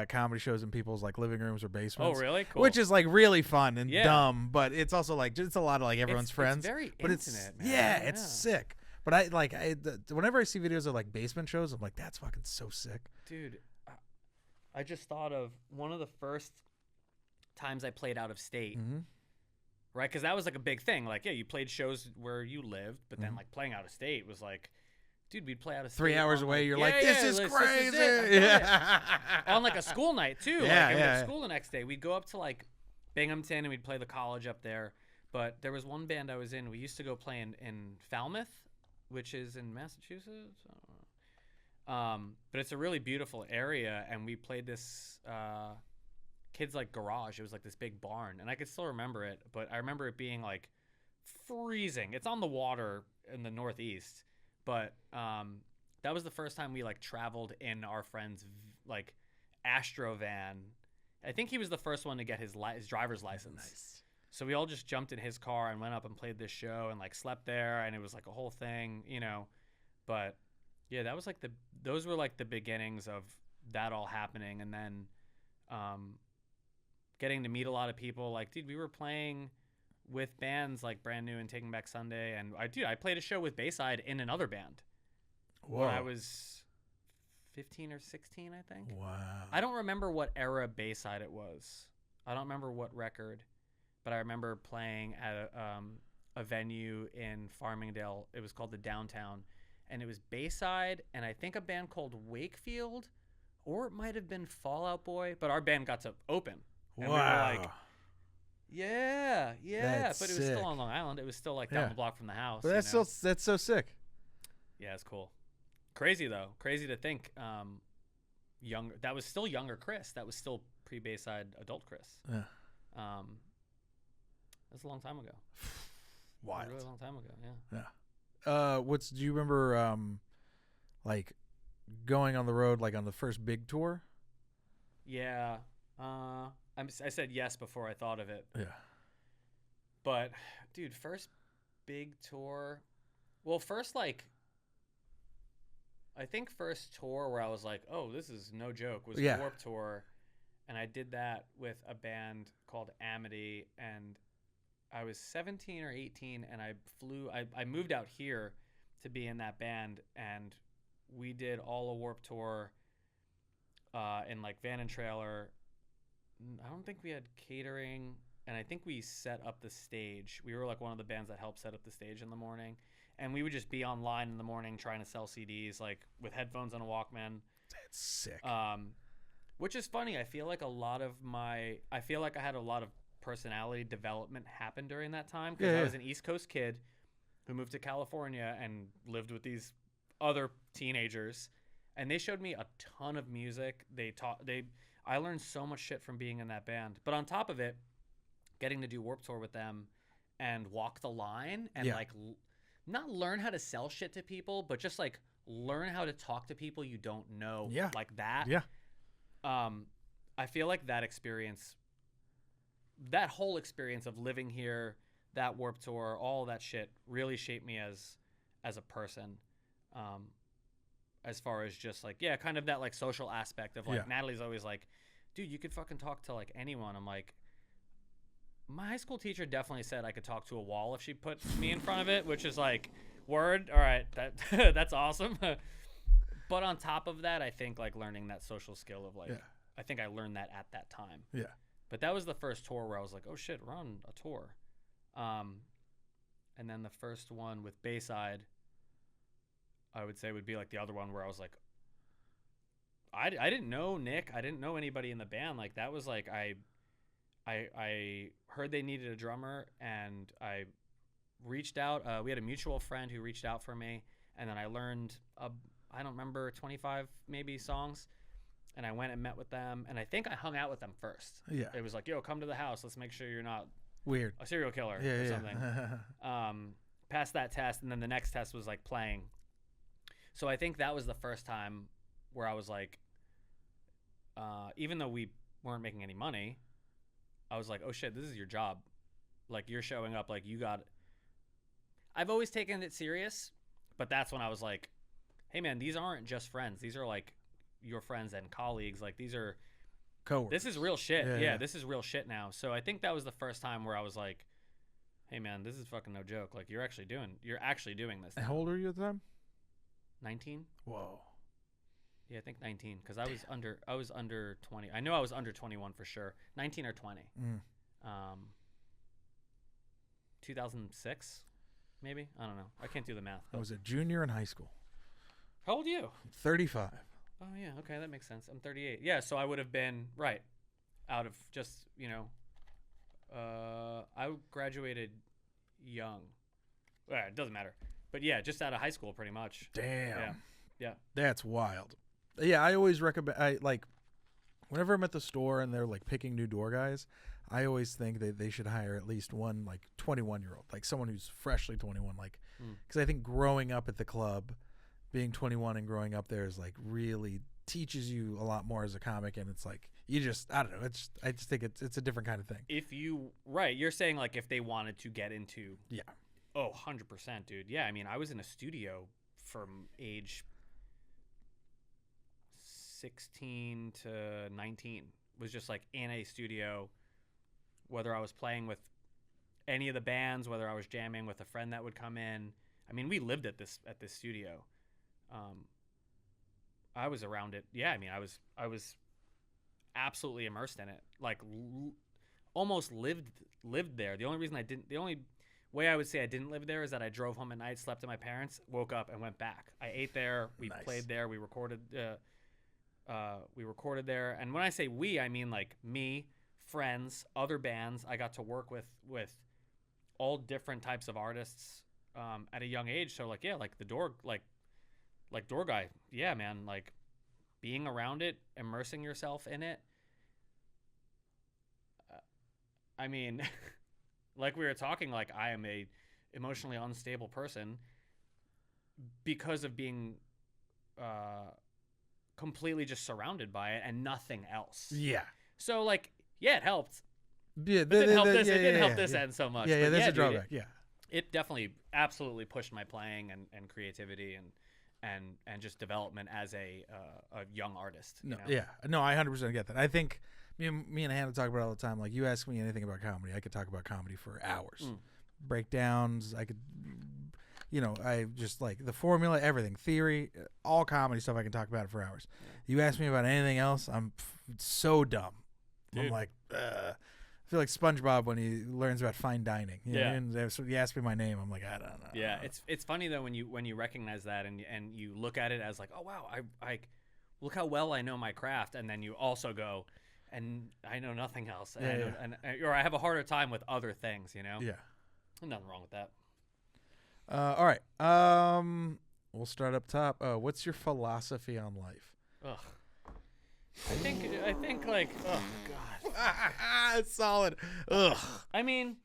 comedy shows in people's like living rooms or basements. Oh, really? Cool. Which is like really fun and dumb, but it's also like it's a lot of like everyone's friends. It's very but intimate, man. Yeah, it's sick. But whenever I see videos of like basement shows, I'm like, that's fucking so sick. Dude, I just thought of one of the first times I played out of state. Mm-hmm. Right? Because that was like a big thing. Like, yeah, you played shows where you lived, but then like playing out of state was like, dude, we'd play out of state 3 hours away. You're like, this is crazy. This is it. On like a school night too. Yeah, like, at school the next day, we'd go up to like Binghamton and we'd play the college up there. But there was one band I was in. We used to go play in Falmouth, which is in Massachusetts. But it's a really beautiful area, and we played this kids like garage. It was like this big barn, and I could still remember it, but I remember it being like freezing. It's on the water in the Northeast, but that was the first time we like traveled in our friend's like Astro van. I think he was the first one to get his driver's license. Nice. So we all just jumped in his car and went up and played this show and like slept there, and it was like a whole thing, you know. But yeah, that was like those were like the beginnings of that all happening, and then getting to meet a lot of people. Like, dude, we were playing with bands like Brand New and Taking Back Sunday, and I played a show with Bayside in another band. Whoa. When I was 15 or 16, I think. Wow. I don't remember what era Bayside it was. I don't remember what record, but I remember playing at a venue in Farmingdale. It was called the Downtown, and it was Bayside and I think a band called Wakefield, or it might have been Fall Out Boy, but our band got to open. And wow. we were like, yeah. That's but it was sick. still on Long Island. It was still like down the block from the house. But that's that's so sick. Yeah, it's cool. Crazy though. Crazy to think younger. That was still younger Chris. That was still pre-Bayside adult Chris. Yeah. That's a long time ago. Wild. A really long time ago, yeah. Yeah. Do you remember like going on the road like on the first big tour? Yeah. I said yes before I thought of it. Yeah. But dude, first big tour. Well, first like I think first tour where I was like, "Oh, this is no joke," was Warped Tour, and I did that with a band called Amity, and I was 17 or 18, and I moved out here to be in that band, and we did all a Warped Tour in like van and trailer. I don't think we had catering, and I think we set up the stage. We were like one of the bands that helped set up the stage in the morning. And we would just be online in the morning trying to sell CDs, like with headphones on a Walkman. That's sick. Which is funny. I feel like I had a lot of personality development happen during that time, because I was an East Coast kid who moved to California and lived with these other teenagers, and they showed me a ton of music. I learned so much shit from being in that band. But on top of it, getting to do Warped Tour with them and walk the line and like not learn how to sell shit to people, but just like learn how to talk to people you don't know, like that. Yeah. I feel like that whole experience of living here, that Warped Tour, all that shit really shaped me as a person. As far as just like, kind of that like social aspect of like, Natalie's always like, dude, you could fucking talk to like anyone. I'm like, my high school teacher definitely said I could talk to a wall if she put me in front of it, which is like, word, all right, that's awesome. But on top of that, I think like learning that social skill of like, I think I learned that at that time. Yeah. But that was the first tour where I was like, oh shit, we're on a tour. And then the first one with Bayside, I would say would be like the other one where I was like, I didn't know Nick. I didn't know anybody in the band. Like that was like, I heard they needed a drummer, and I reached out. We had a mutual friend who reached out for me, and then I learned, I don't remember, 25 maybe songs, and I went and met with them, and I think I hung out with them first. Yeah. It was like, yo, come to the house. Let's make sure you're not weird, a serial killer or something. Passed that test, and then the next test was like playing. So I think that was the first time where I was like, even though we weren't making any money, I was like, oh shit, this is your job. Like, you're showing up, like, you got it. I've always taken it serious, but that's when I was like, hey man, these aren't just friends. These are like your friends and colleagues. Like, these are coworkers. This is real shit. Yeah, this is real shit now. So I think that was the first time where I was like, hey man, this is fucking no joke. Like, you're actually doing this now. How old are you at the time? 19. Whoa. Yeah, I think 19, because I was under 20. I know I was under 21 for sure. 19 or 20. 2006, maybe? I don't know. I can't do the math. I was a junior in high school. How old are you? 35. Oh, yeah. Okay, that makes sense. I'm 38. Yeah, so I would have been, right, out of just, I graduated young. Well, it doesn't matter. But yeah, just out of high school pretty much. Damn. Yeah. Yeah. That's wild. Yeah, I always recommend. I like whenever I'm at the store and they're like picking new door guys. I always think that they should hire at least one like 21-year-old, like someone who's freshly 21. Like, because I think growing up at the club, being 21 and growing up there is like really teaches you a lot more as a comic, and it's like you just I don't know. I just think it's a different kind of thing. If you you're saying like if they wanted to get into 100%, dude. Yeah, I mean, I was in a studio from age 16 to 19. Was just like in a studio, whether I was playing with any of the bands, whether I was jamming with a friend that would come in. I mean, we lived at this studio. I was around it. Yeah, I mean, I was absolutely immersed in it. Like almost lived there. The only way I would say I didn't live there is that I drove home at night, slept at my parents, woke up and went back. I ate there, we played there, we recorded there. And when I say we, I mean like me, friends, other bands. I got to work with all different types of artists at a young age. So like, yeah, like the door, like door guy. Yeah, man, like being around it, immersing yourself in it. I mean, like we were talking, like I am a emotionally unstable person because of being completely just surrounded by it and nothing else. Yeah. So like, yeah, it helped. Yeah, It didn't help this. It didn't help this end so much. Yeah, but there's a dude, drawback. It definitely, absolutely pushed my playing and creativity and just development as a young artist. No, you know? yeah, no, I 100% get that. I think me and Hannah talk about it all the time. Like, you ask me anything about comedy, I could talk about comedy for hours. Breakdowns, I could, I just like the formula, everything, theory, all comedy stuff. I can talk about it for hours. Yeah. You ask me about anything else, I'm so dumb. Dude. I'm like, I feel like SpongeBob when he learns about fine dining. You know? And so you ask me my name, I'm like, I don't know. Yeah, it's funny though when you recognize that and you look at it as like, oh wow, I look how well I know my craft, and then you also go, and I know nothing else, and or I have a harder time with other things, you know. Yeah, there's nothing wrong with that. All right, we'll start up top. What's your philosophy on life? Ugh. I think like, oh god, it's solid. Ugh. I mean,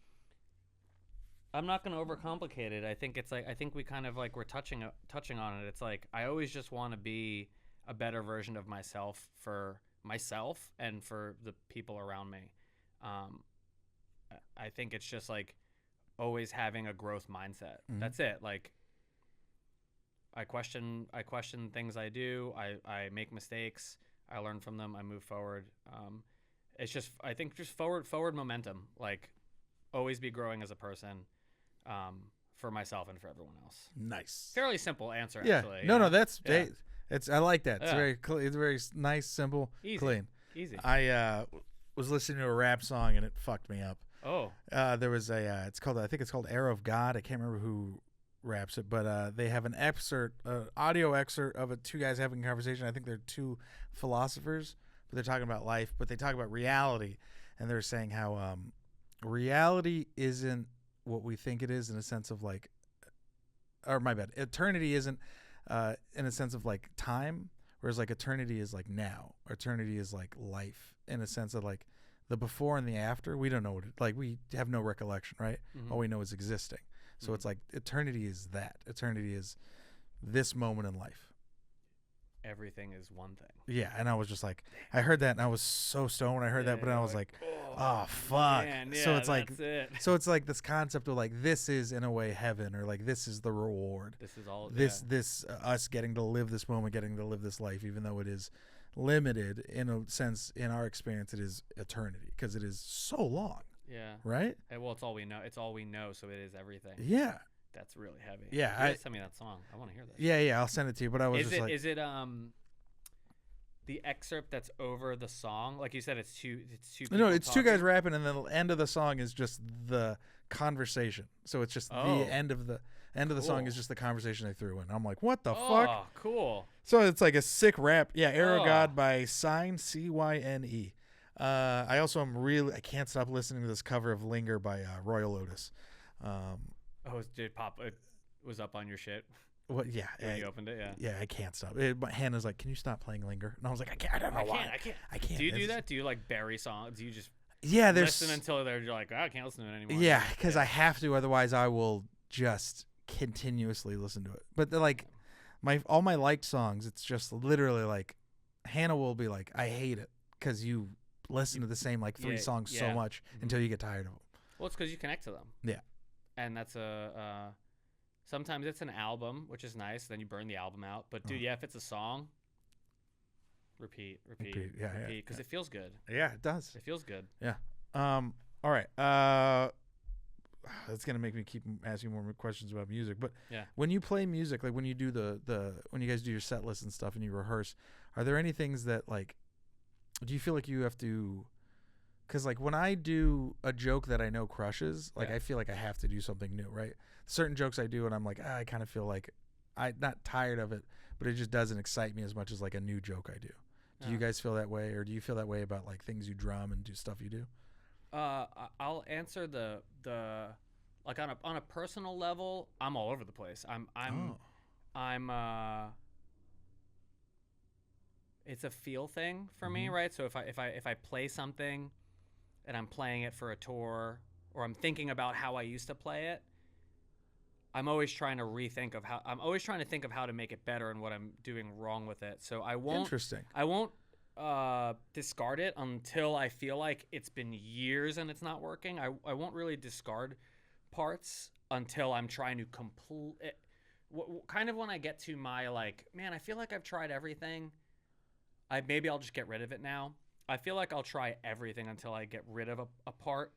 I'm not gonna overcomplicate it. I think it's like, I think we kind of like we're touching on it. It's like I always just want to be a better version of myself for myself and for the people around me. I think it's just like always having a growth mindset. That's it. Like I question things I do. I make mistakes. I learn from them. I move forward. It's just, I think, just forward momentum. Like, always be growing as a person, for myself and for everyone else. Nice. Fairly simple answer. Yeah. Actually. No, that's it's. I like that. It's very clean. It's very nice, simple, clean. Easy. I was listening to a rap song and it fucked me up. Oh. There was a. I think it's called "Arrow of God." I can't remember who raps it, but they have an audio excerpt of two guys having a conversation. I think they're two philosophers, but they're talking about life, but they talk about reality, and they're saying how reality isn't what we think it is in a sense of like, or my bad, eternity isn't in a sense of like time, whereas like eternity is like now. Eternity is like life in a sense of like the before and the after. We don't know what like we have no recollection, right? All we know is existing. So it's like eternity is that. Eternity is this moment in life. Everything is one thing. Yeah, and I was just like, I heard that and I was so stoned when I heard that, but I was like, oh fuck. Man, yeah, so it's like, so it's like this concept of like this is in a way heaven, or like this is the reward. This is all. This us getting to live this moment, getting to live this life, even though it is limited in a sense. In our experience, it is eternity because it is so long. Yeah. Right? Well, it's all we know. It's all we know, so it is everything. Yeah. That's really heavy. Yeah. Send me that song. I want to hear that. Yeah, I'll send it to you. But I was is it the excerpt that's over the song? Like you said, it's two people it's talking? two guys rapping, and the end of the song is just the conversation. So it's just the end of the song is just the conversation they threw in. I'm like, what the fuck? Oh, cool. So it's like a sick rap. Yeah, Arrow God by Cyne, Cyne. I also I can't stop listening to this cover of Linger by Royal Otis. It was up on your shit? What? Yeah. When you opened it, yeah. Yeah, I can't stop. Hannah's like, "Can you stop playing Linger?" And I was like, "I can't. I don't know why. I can't." Do you do that? Do you like bury songs? Do you just there's listen until you're like, I can't listen to it anymore? Yeah, because I have to. Otherwise, I will just continuously listen to it. But like all my liked songs, it's just literally like Hannah will be like, "I hate it," because you listen to the same like 3 songs so much until you get tired of them. Well, it's because you connect to them. Yeah. And that's sometimes it's an album, which is nice. Then you burn the album out. But dude, if it's a song, repeat, because it feels good. Yeah, it does. It feels good. Yeah. All right. That's gonna make me keep asking more questions about music. But when you play music, like when you do when you guys do your set list and stuff and you rehearse, are there any things that like, do you feel like you have to? Because like when I do a joke that I know crushes, like I feel like I have to do something new, right? Certain jokes I do and I'm like, I kind of feel like I'm not tired of it, but it just doesn't excite me as much as like a new joke I do. Do you guys feel that way, or do you feel that way about like things you drum and do stuff you do? I'll answer the like on a personal level, I'm all over the place. I'm it's a feel thing for me, right? So if I play something and I'm playing it for a tour, or I'm thinking about how I used to play it, I'm always trying to think of how to make it better and what I'm doing wrong with it. So I won't discard it until I feel like it's been years and it's not working. I won't really discard parts until I'm trying to complete it. Kind of when I get to my like, man, I feel like I've tried everything. Maybe I'll just get rid of it now. I feel like I'll try everything until I get rid of a part.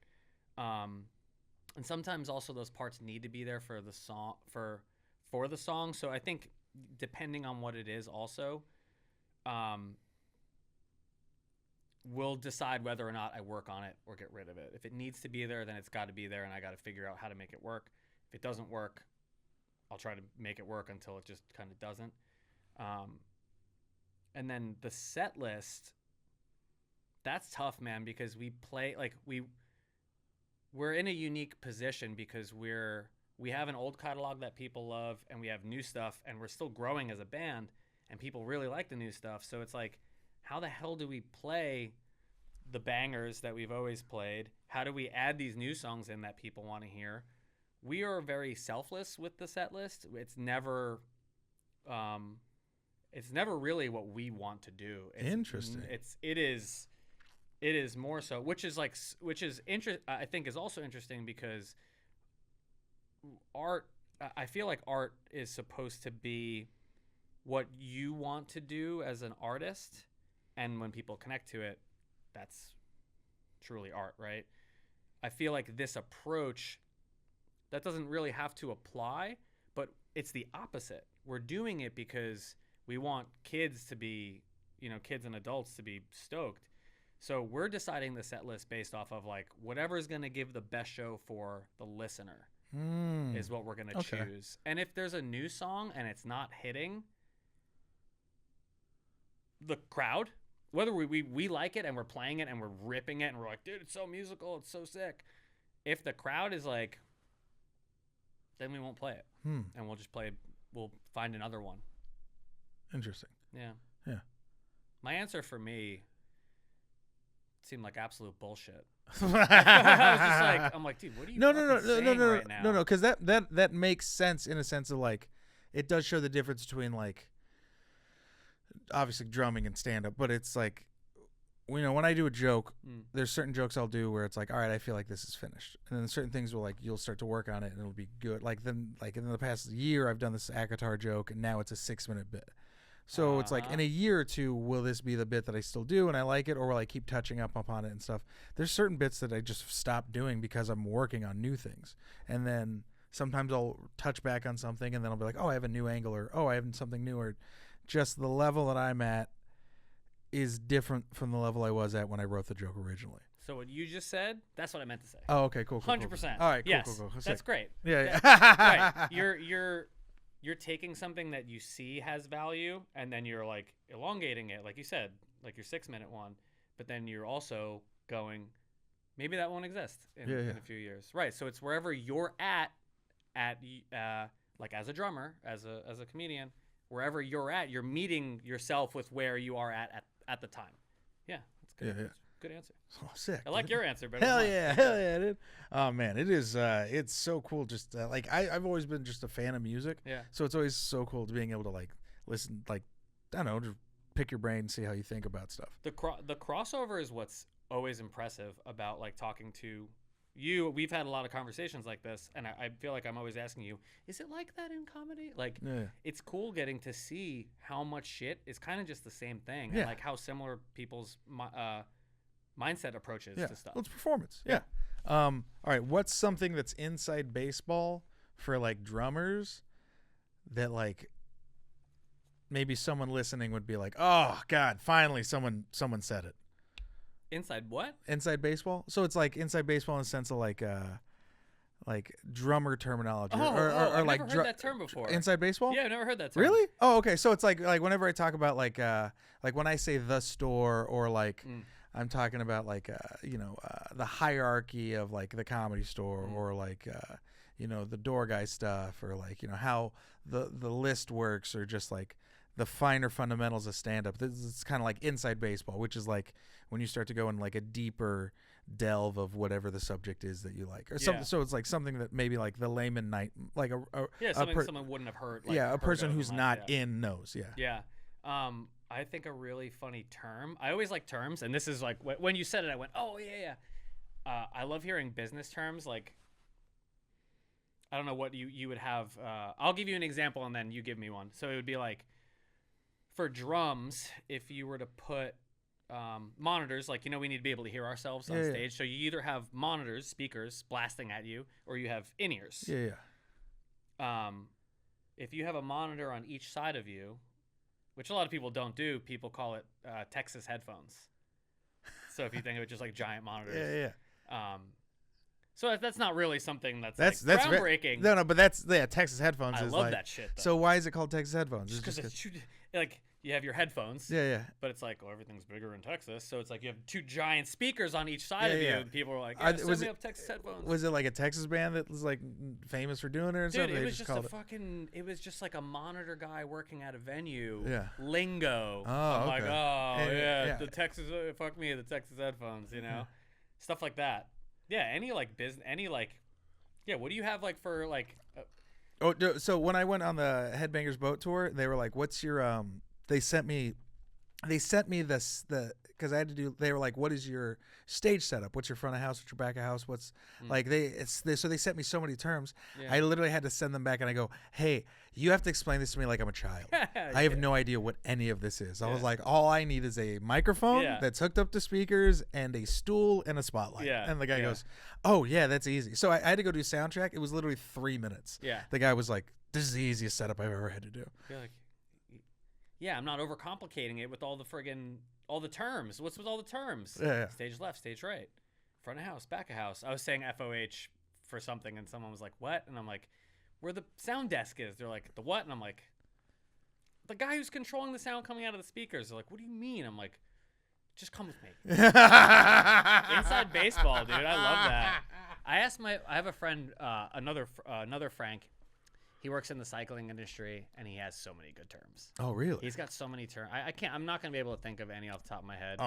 And sometimes also those parts need to be there for the song for the song. So I think depending on what it is also, we'll decide whether or not I work on it or get rid of it. If it needs to be there, then it's got to be there, and I got to figure out how to make it work. If it doesn't work, I'll try to make it work until it just kind of doesn't. And then the set list, that's tough, man, because we play like we're in a unique position because we have an old catalog that people love, and we have new stuff, and we're still growing as a band, and people really like the new stuff. So it's like, how the hell do we play the bangers that we've always played? How do we add these new songs in that people want to hear? We are very selfless with the set list. It's never really what we want to do. Interesting. It is more so, which is I think is also interesting because art. I feel like art is supposed to be what you want to do as an artist, and when people connect to it, that's truly art, right? I feel like this approach, that doesn't really have to apply, but it's the opposite. We're doing it because we want kids to be, kids and adults to be stoked. So we're deciding the set list based off of like whatever is going to give the best show for the listener is what we're going to choose. And if there's a new song and it's not hitting the crowd, whether we like it and we're playing it and we're ripping it and we're like, dude, it's so musical, it's so sick. If the crowd is like, then we won't play it. And we'll find another one. Interesting. Yeah. Yeah. My answer for me seemed like absolute bullshit. I was just like, I'm like, dude, what are you saying right now? No, because that makes sense in a sense of like, it does show the difference between like, obviously drumming and stand up, but it's like, when I do a joke, there's certain jokes I'll do where it's like, all right, I feel like this is finished, and then certain things will like, you'll start to work on it and it'll be good. Like then, like in the past year, I've done this Akatar joke, and now it's a 6-minute bit. So it's like in a year or two, will this be the bit that I still do and I like it, or will I keep touching up upon it and stuff? There's certain bits that I just stop doing because I'm working on new things, and then sometimes I'll touch back on something, and then I'll be like, oh, I have a new angle, or oh, I have something new, or just the level that I'm at is different from the level I was at when I wrote the joke originally. So what you just said, that's what I meant to say. Oh, okay, cool. 100%. All right, cool, yes, cool. That's great. Yeah. Right. You're taking something that you see has value, and then you're like elongating it, like you said, like your 6-minute one. But then you're also going, maybe that won't exist in a few years. Right. So it's wherever you're at like as a drummer, as a comedian, wherever you're at, you're meeting yourself with where you are at the time. Yeah, that's good. Yeah, yeah. Good answer. Oh, sick. I like dude. your answer better. Hell than mine. yeah, hell yeah, dude. Oh man, it is. It's so cool. Just like I've always been just a fan of music. Yeah. So it's always so cool to being able to like listen, like I don't know, just pick your brain and see how you think about stuff. The crossover is what's always impressive about like talking to you. We've had a lot of conversations like this, and I feel like I'm always asking you, is it like that in comedy? Like, Yeah. it's cool getting to see how much shit is kind of just the same thing, Yeah. and like how similar people's mindset approaches Yeah. to stuff. Well, it's performance. Yeah. All right. What's something that's inside baseball for like drummers that like maybe someone listening would be like, oh God, finally someone said it. Inside what? Inside baseball. So it's like inside baseball in the sense of like drummer terminology or I've like never heard that term before. inside baseball. Yeah, I've never heard that term. Really? Oh, okay. So it's like whenever I talk about like when I say the store or like I'm talking about like the hierarchy of like the Comedy Store or like the door guy stuff or like how the list works or just like the finer fundamentals of stand up. It's kind of like inside baseball, which is like when you start to go in like a deeper delve of whatever the subject is that you like or something. So it's like something that maybe like the layman night like someone wouldn't have heard. Like, a person heard who's of not in knows. Yeah. I think a really funny term. I always like terms, and this is like when you said it, I went, oh yeah. I love hearing business terms. Like, I don't know what you would have. I'll give you an example, and then you give me one. So it would be like, for drums, if you were to put monitors, like we need to be able to hear ourselves on stage. So you either have monitors, speakers blasting at you, or you have in-ears. If you have a monitor on each side of you, which a lot of people don't do, people call it Texas headphones. So if you think of it just like giant monitors. So that's not really something that's groundbreaking. No, but that's Texas headphones. I is love like, that shit. Though. So why is it called Texas headphones? Just because it's like you have your headphones. But it's like, well, everything's bigger in Texas, so it's like you have two giant speakers on each side of you. And people are like, send me up Texas headphones. Was it like a Texas band that was like famous for doing it or something? Dude, it was just it was just like a monitor guy working at a venue. Yeah. Lingo. Oh, I'm okay. like, the Texas, fuck me, the Texas headphones, stuff like that. Yeah, any like business, what do you have like for like? So when I went on the Headbangers boat tour, they were like, "What's your They sent me this because I had to do. They were like, "What is your stage setup? What's your front of house? What's your back of house? What's like so they sent me so many terms. I literally had to send them back and I go, "Hey, you have to explain this to me like I'm a child. I have no idea what any of this is." I was like, "All I need is a microphone that's hooked up to speakers and a stool and a spotlight." And the guy goes, "Oh yeah, that's easy." So I had to go do sound check. It was literally 3 minutes. The guy was like, "This is the easiest setup I've ever had to do." You're like, yeah, I'm not overcomplicating it with all the terms. What's with all the terms? Stage left, stage right, front of house, back of house. I was saying FOH for something, and someone was like, "What?" And I'm like, "Where the sound desk is." They're like, "The what?" And I'm like, "The guy who's controlling the sound coming out of the speakers." They're like, "What do you mean?" I'm like, "Just come with me." Inside baseball, dude. I love that. I have a friend, another Frank. He works in the cycling industry, and he has so many good terms. Oh, really? He's got so many terms. I'm not going to be able to think of any off the top of my head.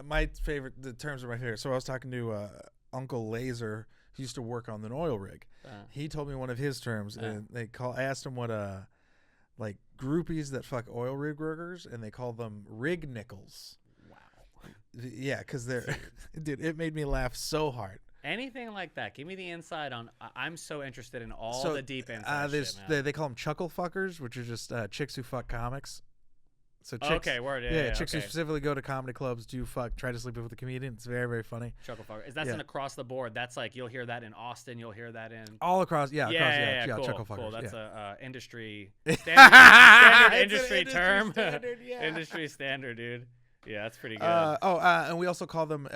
My favorite, the terms are my favorite. So I was talking to Uncle Laser. He used to work on an oil rig. He told me one of his terms, and I asked him what like groupies that fuck oil rig workers, and they call them rig nickels. Wow. Yeah, because they're, dude, it made me laugh so hard. Anything like that. Give me the inside on. I'm so interested in all the deep inside shit, man. They call them chuckle fuckers, which are just chicks who fuck comics. So chicks, chicks who specifically go to comedy clubs, try to sleep with a comedian. It's very, very funny. Chuckle fucker. That's an across the board. That's like you'll hear that in Austin. You'll hear that in all across. Cool, chuckle fuckers. Cool. That's a industry standard industry term. Standard, industry standard, dude. Yeah, that's pretty good. And we also call them.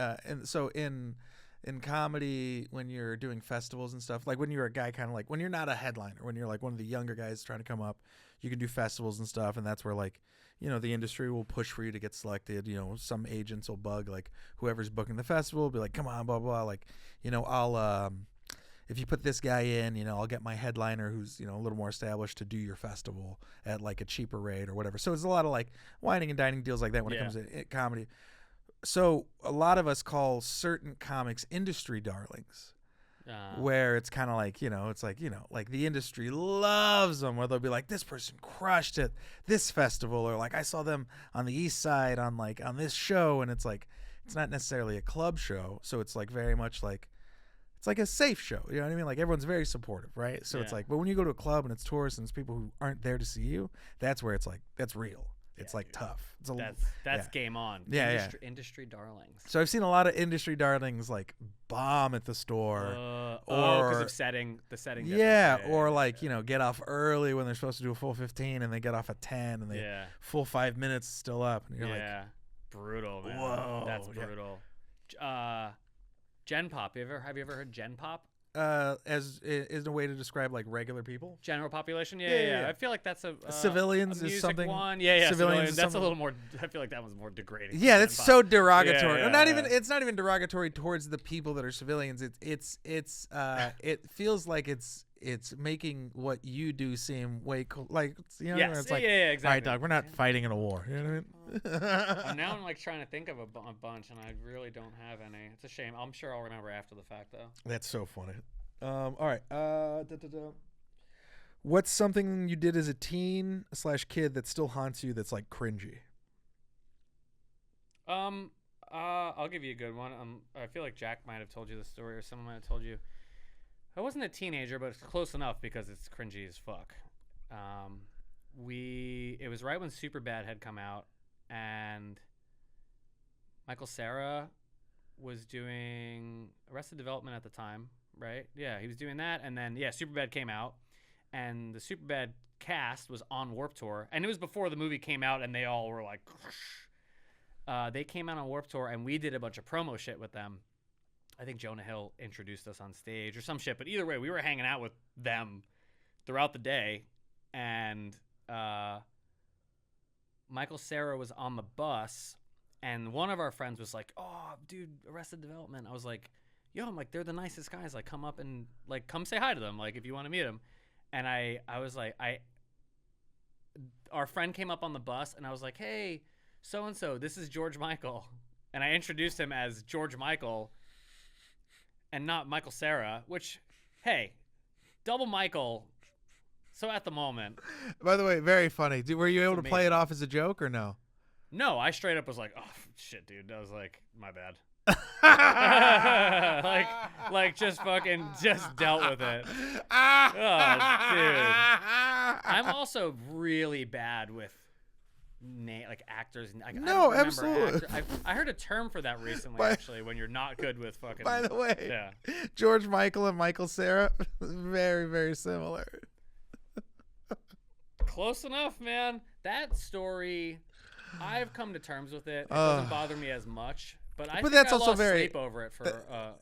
In comedy, when you're doing festivals and stuff, like when you're a guy kind of like when you're not a headliner, when you're like one of the younger guys trying to come up, you can do festivals and stuff, and that's where like the industry will push for you to get selected. Some agents will bug like whoever's booking the festival, will be like, come on, blah blah, like I'll if you put this guy in, I'll get my headliner who's, a little more established to do your festival at like a cheaper rate or whatever. So it's a lot of like whining and dining deals like that when it comes to comedy. So a lot of us call certain comics industry darlings. Where it's kind of like, it's like, like the industry loves them, where they'll be like, this person crushed it this festival, or like I saw them on the East Side on this show, and it's like, it's not necessarily a club show, so it's like very much like, it's like a safe show, you know what I mean? Like everyone's very supportive, right? So it's like, but when you go to a club and it's tourists and it's people who aren't there to see you, that's where it's like, that's real. It's like, dude, tough. That's game on. Industry darlings. So I've seen a lot of industry darlings like bomb at the store, or because of setting. Or like get off early when they're supposed to do a full 15 and they get off at 10 and they full 5 minutes still up, and you're like, brutal, man. Whoa, that's brutal. Gen Pop. Have you ever heard Gen Pop? As is a way to describe like regular people, general population. Yeah. I feel like that's a civilians a is something. One. Yeah. Civilians. That's a little more. I feel like that one's more degrading. Yeah, that's so derogatory. It's not even derogatory towards the people that are civilians. It feels like it's making what you do seem way cool. Like it's like, exactly. All right, dog, we're not fighting in a war. You know what I mean? Now I'm like trying to think of a bunch, and I really don't have any. It's a shame. I'm sure I'll remember after the fact, though. That's so funny. All right. What's something you did as a teen / kid that still haunts you that's like cringy? I'll give you a good one. I feel like Jack might have told you the story, or someone might have told you. I wasn't a teenager, but it's close enough because it's cringy as fuck. It was right when Superbad had come out, and Michael Cera was doing Arrested Development at the time, right? Yeah, he was doing that, and then Superbad came out, and the Superbad cast was on Warped Tour, and it was before the movie came out, and they all were like, they came out on Warped Tour, and we did a bunch of promo shit with them. I think Jonah Hill introduced us on stage or some shit, but either way, we were hanging out with them throughout the day, and Michael Cera was on the bus, and one of our friends was like, "Oh, dude, Arrested Development." I was like, "Yo, I'm like, they're the nicest guys. Like, come up and like, come say hi to them. Like, if you want to meet them." And I was like, our friend came up on the bus, and I was like, "Hey, so and so, this is George Michael," and I introduced him as George Michael, and not Michael Cera. Which, hey, double Michael. So at the moment. By the way, very funny. Were you able to play it off as a joke or no? No, I straight up was like, "Oh shit, dude." I was like, "My bad." like just dealt with it. Oh, dude. I'm also really bad with like actors. No, absolutely. I heard a term for that recently, actually, when you're not good with fucking. By the way, George Michael and Michael Cera, very, very similar. Close enough, man. That story, I've come to terms with it. It doesn't bother me as much, but I think that's I also lost sleep over it for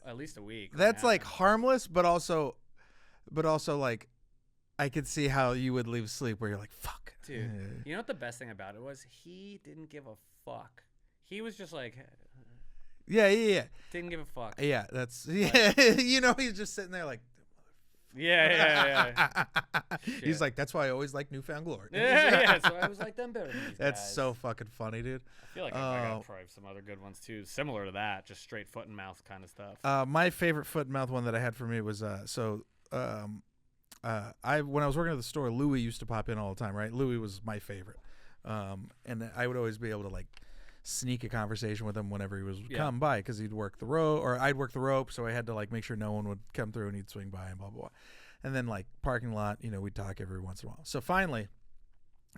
at least a week. That's like harmless, but also like I could see how you would lose sleep where you're like, fuck. Dude, you know what the best thing about it was? He didn't give a fuck. He was just like, yeah. Didn't give a fuck. Yeah, that's he's just sitting there like. Yeah. He's like, that's why I always like Newfound Glory. Yeah. So I was like them better than these That's guys. so fucking funny, dude. I feel like I got probably some other good ones too, similar to that, just straight foot and mouth kind of stuff. My favorite foot and mouth one that I had for me was when I was working at the store, Louis used to pop in all the time, right? Louis was my favorite, and I would always be able to like sneak a conversation with him whenever he was come by, because he'd work the rope, or I'd work the rope, so I had to like make sure no one would come through, and he'd swing by and blah blah blah. And then like parking lot, we'd talk every once in a while. So finally,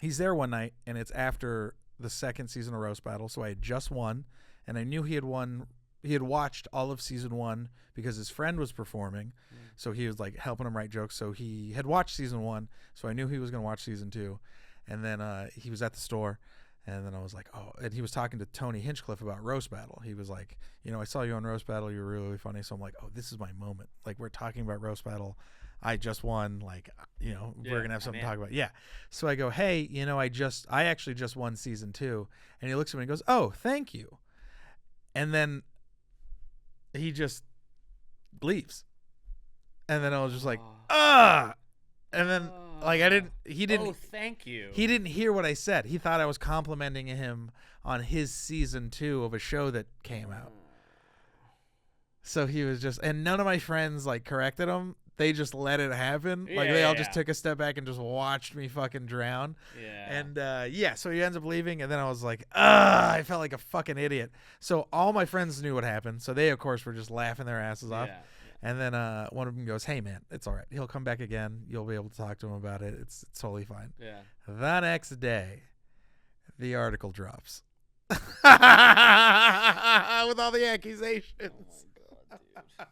he's there one night, and it's after the second season of Roast Battle. So I had just won, and I knew he had won. He had watched all of season 1 because his friend was performing, so he was like helping him write jokes. So he had watched season 1, so I knew he was going to watch season 2. And then he was at the store. And then I was like, oh, and he was talking to Tony Hinchcliffe about Roast Battle. He was like, I saw you on Roast Battle. You were really, really funny. So I'm like, oh, this is my moment. Like, we're talking about Roast Battle. I just won. Like, we're going to have something to talk about. Yeah. So I go, hey, I actually just won season 2. And he looks at me and goes, oh, thank you. And then he just leaves. and then I was just like, ah, and then like he didn't. Oh, thank you. He didn't hear what I said. He thought I was complimenting him on his season 2 of a show that came out. So he was just, and none of my friends like corrected him. They just let it happen. Like they all just took a step back and just watched me fucking drown. Yeah. And so he ends up leaving, and then I was like, I felt like a fucking idiot. So all my friends knew what happened. So they of course were just laughing their asses off. Yeah. And then one of them goes, "Hey man, it's all right. He'll come back again. You'll be able to talk to him about it. It's totally fine." Yeah. The next day, the article drops with all the accusations. Oh my god,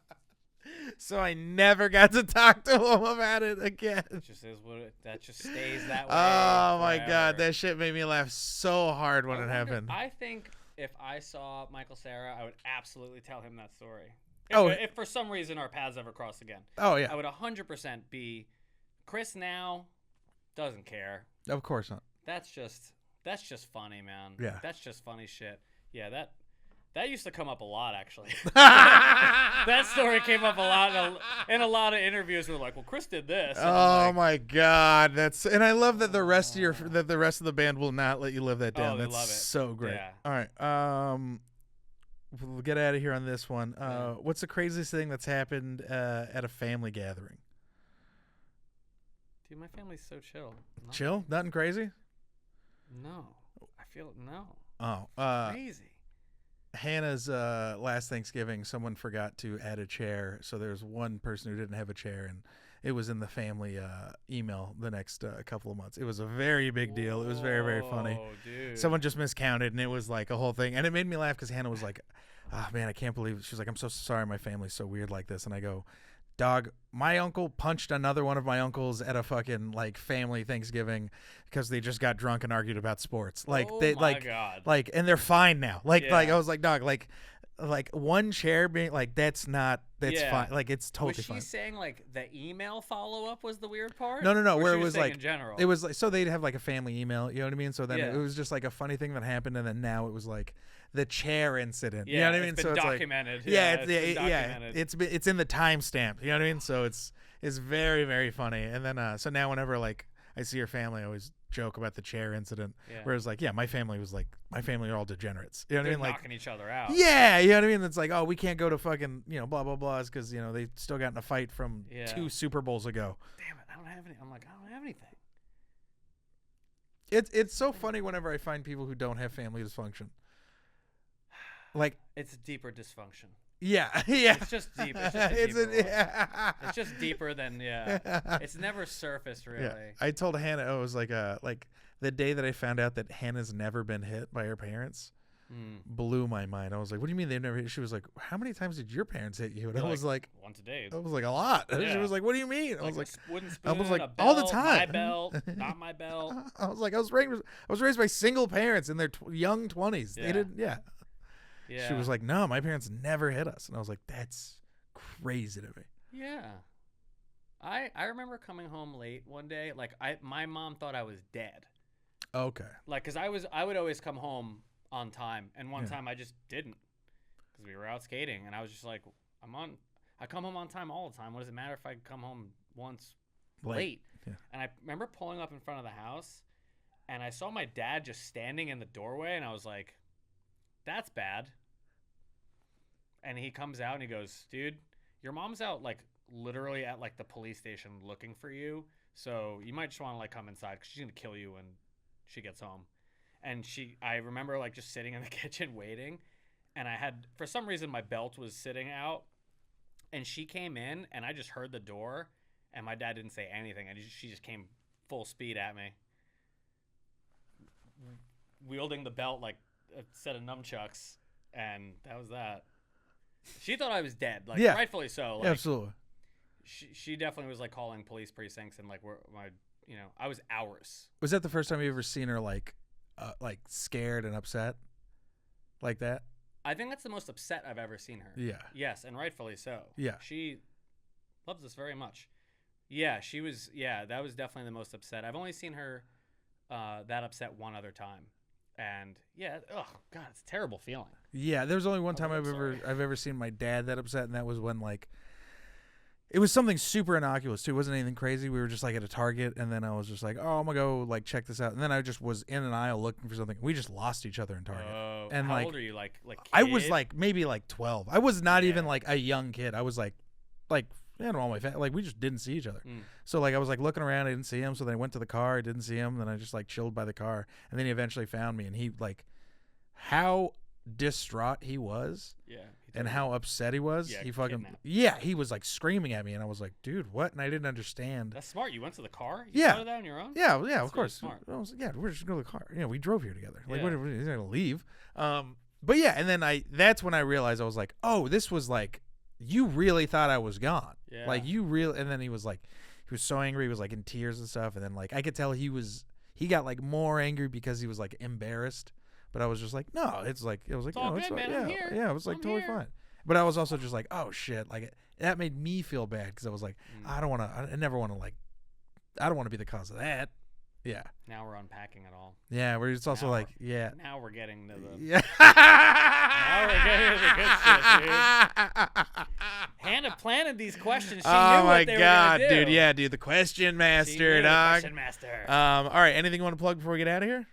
dude. So I never got to talk to him about it again. It just is what that just stays that way. Oh my forever. god, that shit made me laugh so hard when it happened. I think if I saw Michael Cera, I would absolutely tell him that story. If for some reason our paths ever cross again. Oh yeah. I would 100% be Chris now doesn't care. Of course not. That's just funny, man. Yeah. That's just funny shit. Yeah, that used to come up a lot, actually. That story came up a lot in a lot of interviews. We're like, well, Chris did this. And Oh my god, and I love that the rest of the rest of the band will not let you live that down. they That's love it. so great. Yeah. All right, we'll get out of here on this one. What's the craziest thing that's happened at a family gathering? Dude, my family's so chill. Chill? Nothing crazy? No. I feel no. Oh, Crazy. Hannah's last Thanksgiving, someone forgot to add a chair, so there's one person who didn't have a chair, and it was in the family email the next couple of months. It was a very big deal. It was very, very funny. Dude. Someone just miscounted, and it was like a whole thing, and it made me laugh because Hannah was like, "Oh man, I can't believe it." She was like, "I'm so sorry, my family's so weird like this," and I go, "Dog, my uncle punched another one of my uncles at a fucking like family Thanksgiving because they just got drunk and argued about sports. Like oh they my like God. like and they're fine now. Like Yeah. I was like, dog, like one chair being like that's fine. Like it's totally was she fine. saying like the email follow up was the weird part? No. Or Where she it was saying like in general. it was like so they'd have like a family email. You know what I mean? So then Yeah. it was just like a funny thing that happened, and then now it was like the chair incident. Yeah, you know what I mean? it's so been it's documented. like Yeah, it's been documented. it's in the timestamp. You know what I mean? So it's very, very funny. And then so now whenever like I see her family, I always joke about the chair incident. Yeah. Where it's like, yeah, my family are all degenerates. You know what They're I mean? Like knocking each other out. yeah, you know what I mean? It's like, oh, we can't go to fucking, blah, blah, blahs because, they still got in a fight from 2 Super Bowls ago. Damn it, I don't have any. I'm like, I don't have anything. It's so funny whenever I find people who don't have family dysfunction. Like, It's a deeper dysfunction. yeah. It's just deep. It's just a deeper one. yeah. It's just deeper than It's never surfaced really. Yeah. I told Hannah, it was like the day that I found out that Hannah's never been hit by her parents blew my mind. I was like, what do you mean they've never hit? She was like, how many times did your parents hit you? And I was like, once a day. I was like, a lot. Yeah. She was like, what do you mean? I was like, wooden spoon, I was like, a all the belt, time. My belt, not my belt. I was like, I was raised by single parents in their young 20s. Yeah. They didn't, Yeah. She was like, no, my parents never hit us. And I was like, that's crazy to me. Yeah. I remember coming home late one day. Like my mom thought I was dead. Okay. Like, cause I would always come home on time, and one time I just didn't, cause we were out skating, and I was just like, I come home on time all the time. What does it matter if I come home once late? Yeah. And I remember pulling up in front of the house, and I saw my dad just standing in the doorway, and I was like, that's bad. And he comes out and he goes, dude, your mom's out like literally at like the police station looking for you. So you might just want to like come inside because she's going to kill you when she gets home. And I remember like just sitting in the kitchen waiting. And I had, for some reason, my belt was sitting out. And she came in and I just heard the door. And my dad didn't say anything. And she just came full speed at me, wielding the belt like a set of nunchucks. And that was that. She thought I was dead, like rightfully so. Like, absolutely. She definitely was like calling police precincts and like I was hours. Was that the first time you ever seen her like scared and upset like that? I think that's the most upset I've ever seen her. Yeah. Yes, and rightfully so. Yeah. She loves us very much. Yeah, she was. Yeah, that was definitely the most upset. I've only seen her that upset one other time. And yeah, oh god, it's a terrible feeling. Yeah, there was only one time I'm I've ever seen my dad that upset, and that was when like It was something super innocuous too. It wasn't anything crazy. We were just like at a Target, and then I was just like, "Oh, I'm gonna go like check this out." And then I just was in an aisle looking for something. We just lost each other in Target. Oh, and how like, old are you? Like I was kid? like maybe like 12. I was not Yeah. even like a young kid. I was like I don't know, all my like we just didn't see each other. Mm. So like I was like looking around, I didn't see him. So then I went to the car, I didn't see him. Then I just like chilled by the car, and then he eventually found me, and he like how distraught he was. Yeah. And how upset he was. Yeah, He fucking kidnapped. he was like screaming at me, and I was like, dude, what? And I didn't understand. That's smart. You went to the car? You Yeah. started that on your own? Yeah, of really course. smart. I was, we're just going to the car. We drove here together. Like, Yeah. what, he's not gonna leave. But yeah, and then that's when I realized, I was like, oh, this was like, you really thought I was gone. Yeah. Like you really. And then he was so angry. He was like in tears and stuff. And then like I could tell he got like more angry because he was like embarrassed. But I was just like, no, it was like, It's all good, man. yeah, I'm here. yeah, it was like I'm totally here. fine. But I was also just like, oh shit, like that made me feel bad because I was like, I don't want to, I never want to like, I don't want to be the cause of that. Yeah. Now we're unpacking it all. Yeah, where it's also Now like, yeah. Now we're getting to the. Yeah. Now we're getting to the good shit, dude. Hannah planted these questions. She knew Oh my what they god, were gonna do. dude. Yeah, dude. The question She master, knew, dog. Question master. All right. Anything you want to plug before we get out of here?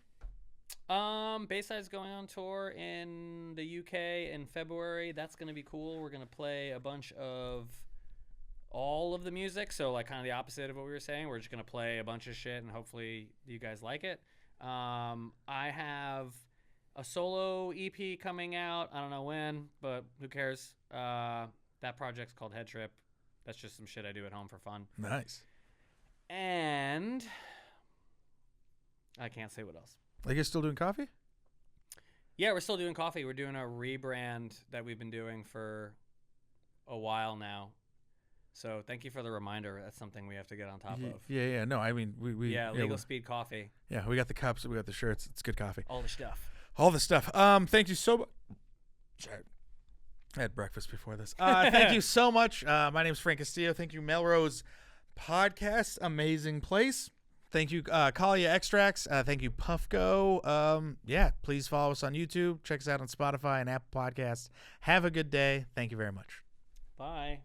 Bayside's going on tour in the UK in February. That's gonna be cool. We're gonna play a bunch of all of the music, so like kind of the opposite of what we were saying. We're just gonna play a bunch of shit, and hopefully you guys like it. I have a solo EP coming out. I don't know when, but who cares? That project's called Head Trip. That's just some shit I do at home for fun. Nice. And I can't say what else. Are you still doing coffee? Yeah, we're still doing coffee. We're doing a rebrand that we've been doing for a while now. So thank you for the reminder. That's something we have to get on top of. Yeah. No, I mean, we Legal Speed Coffee. Yeah, we got the cups, we got the shirts. It's good coffee. All the stuff. All the stuff. Thank you so much. Sorry. I had breakfast before this. Thank you so much. My name's Frank Castillo. Thank you, Melrose Podcast. Amazing place. Thank you, Kalia Extracts. Thank you, Puffco. Yeah, please follow us on YouTube. Check us out on Spotify and Apple Podcasts. Have a good day. Thank you very much. Bye.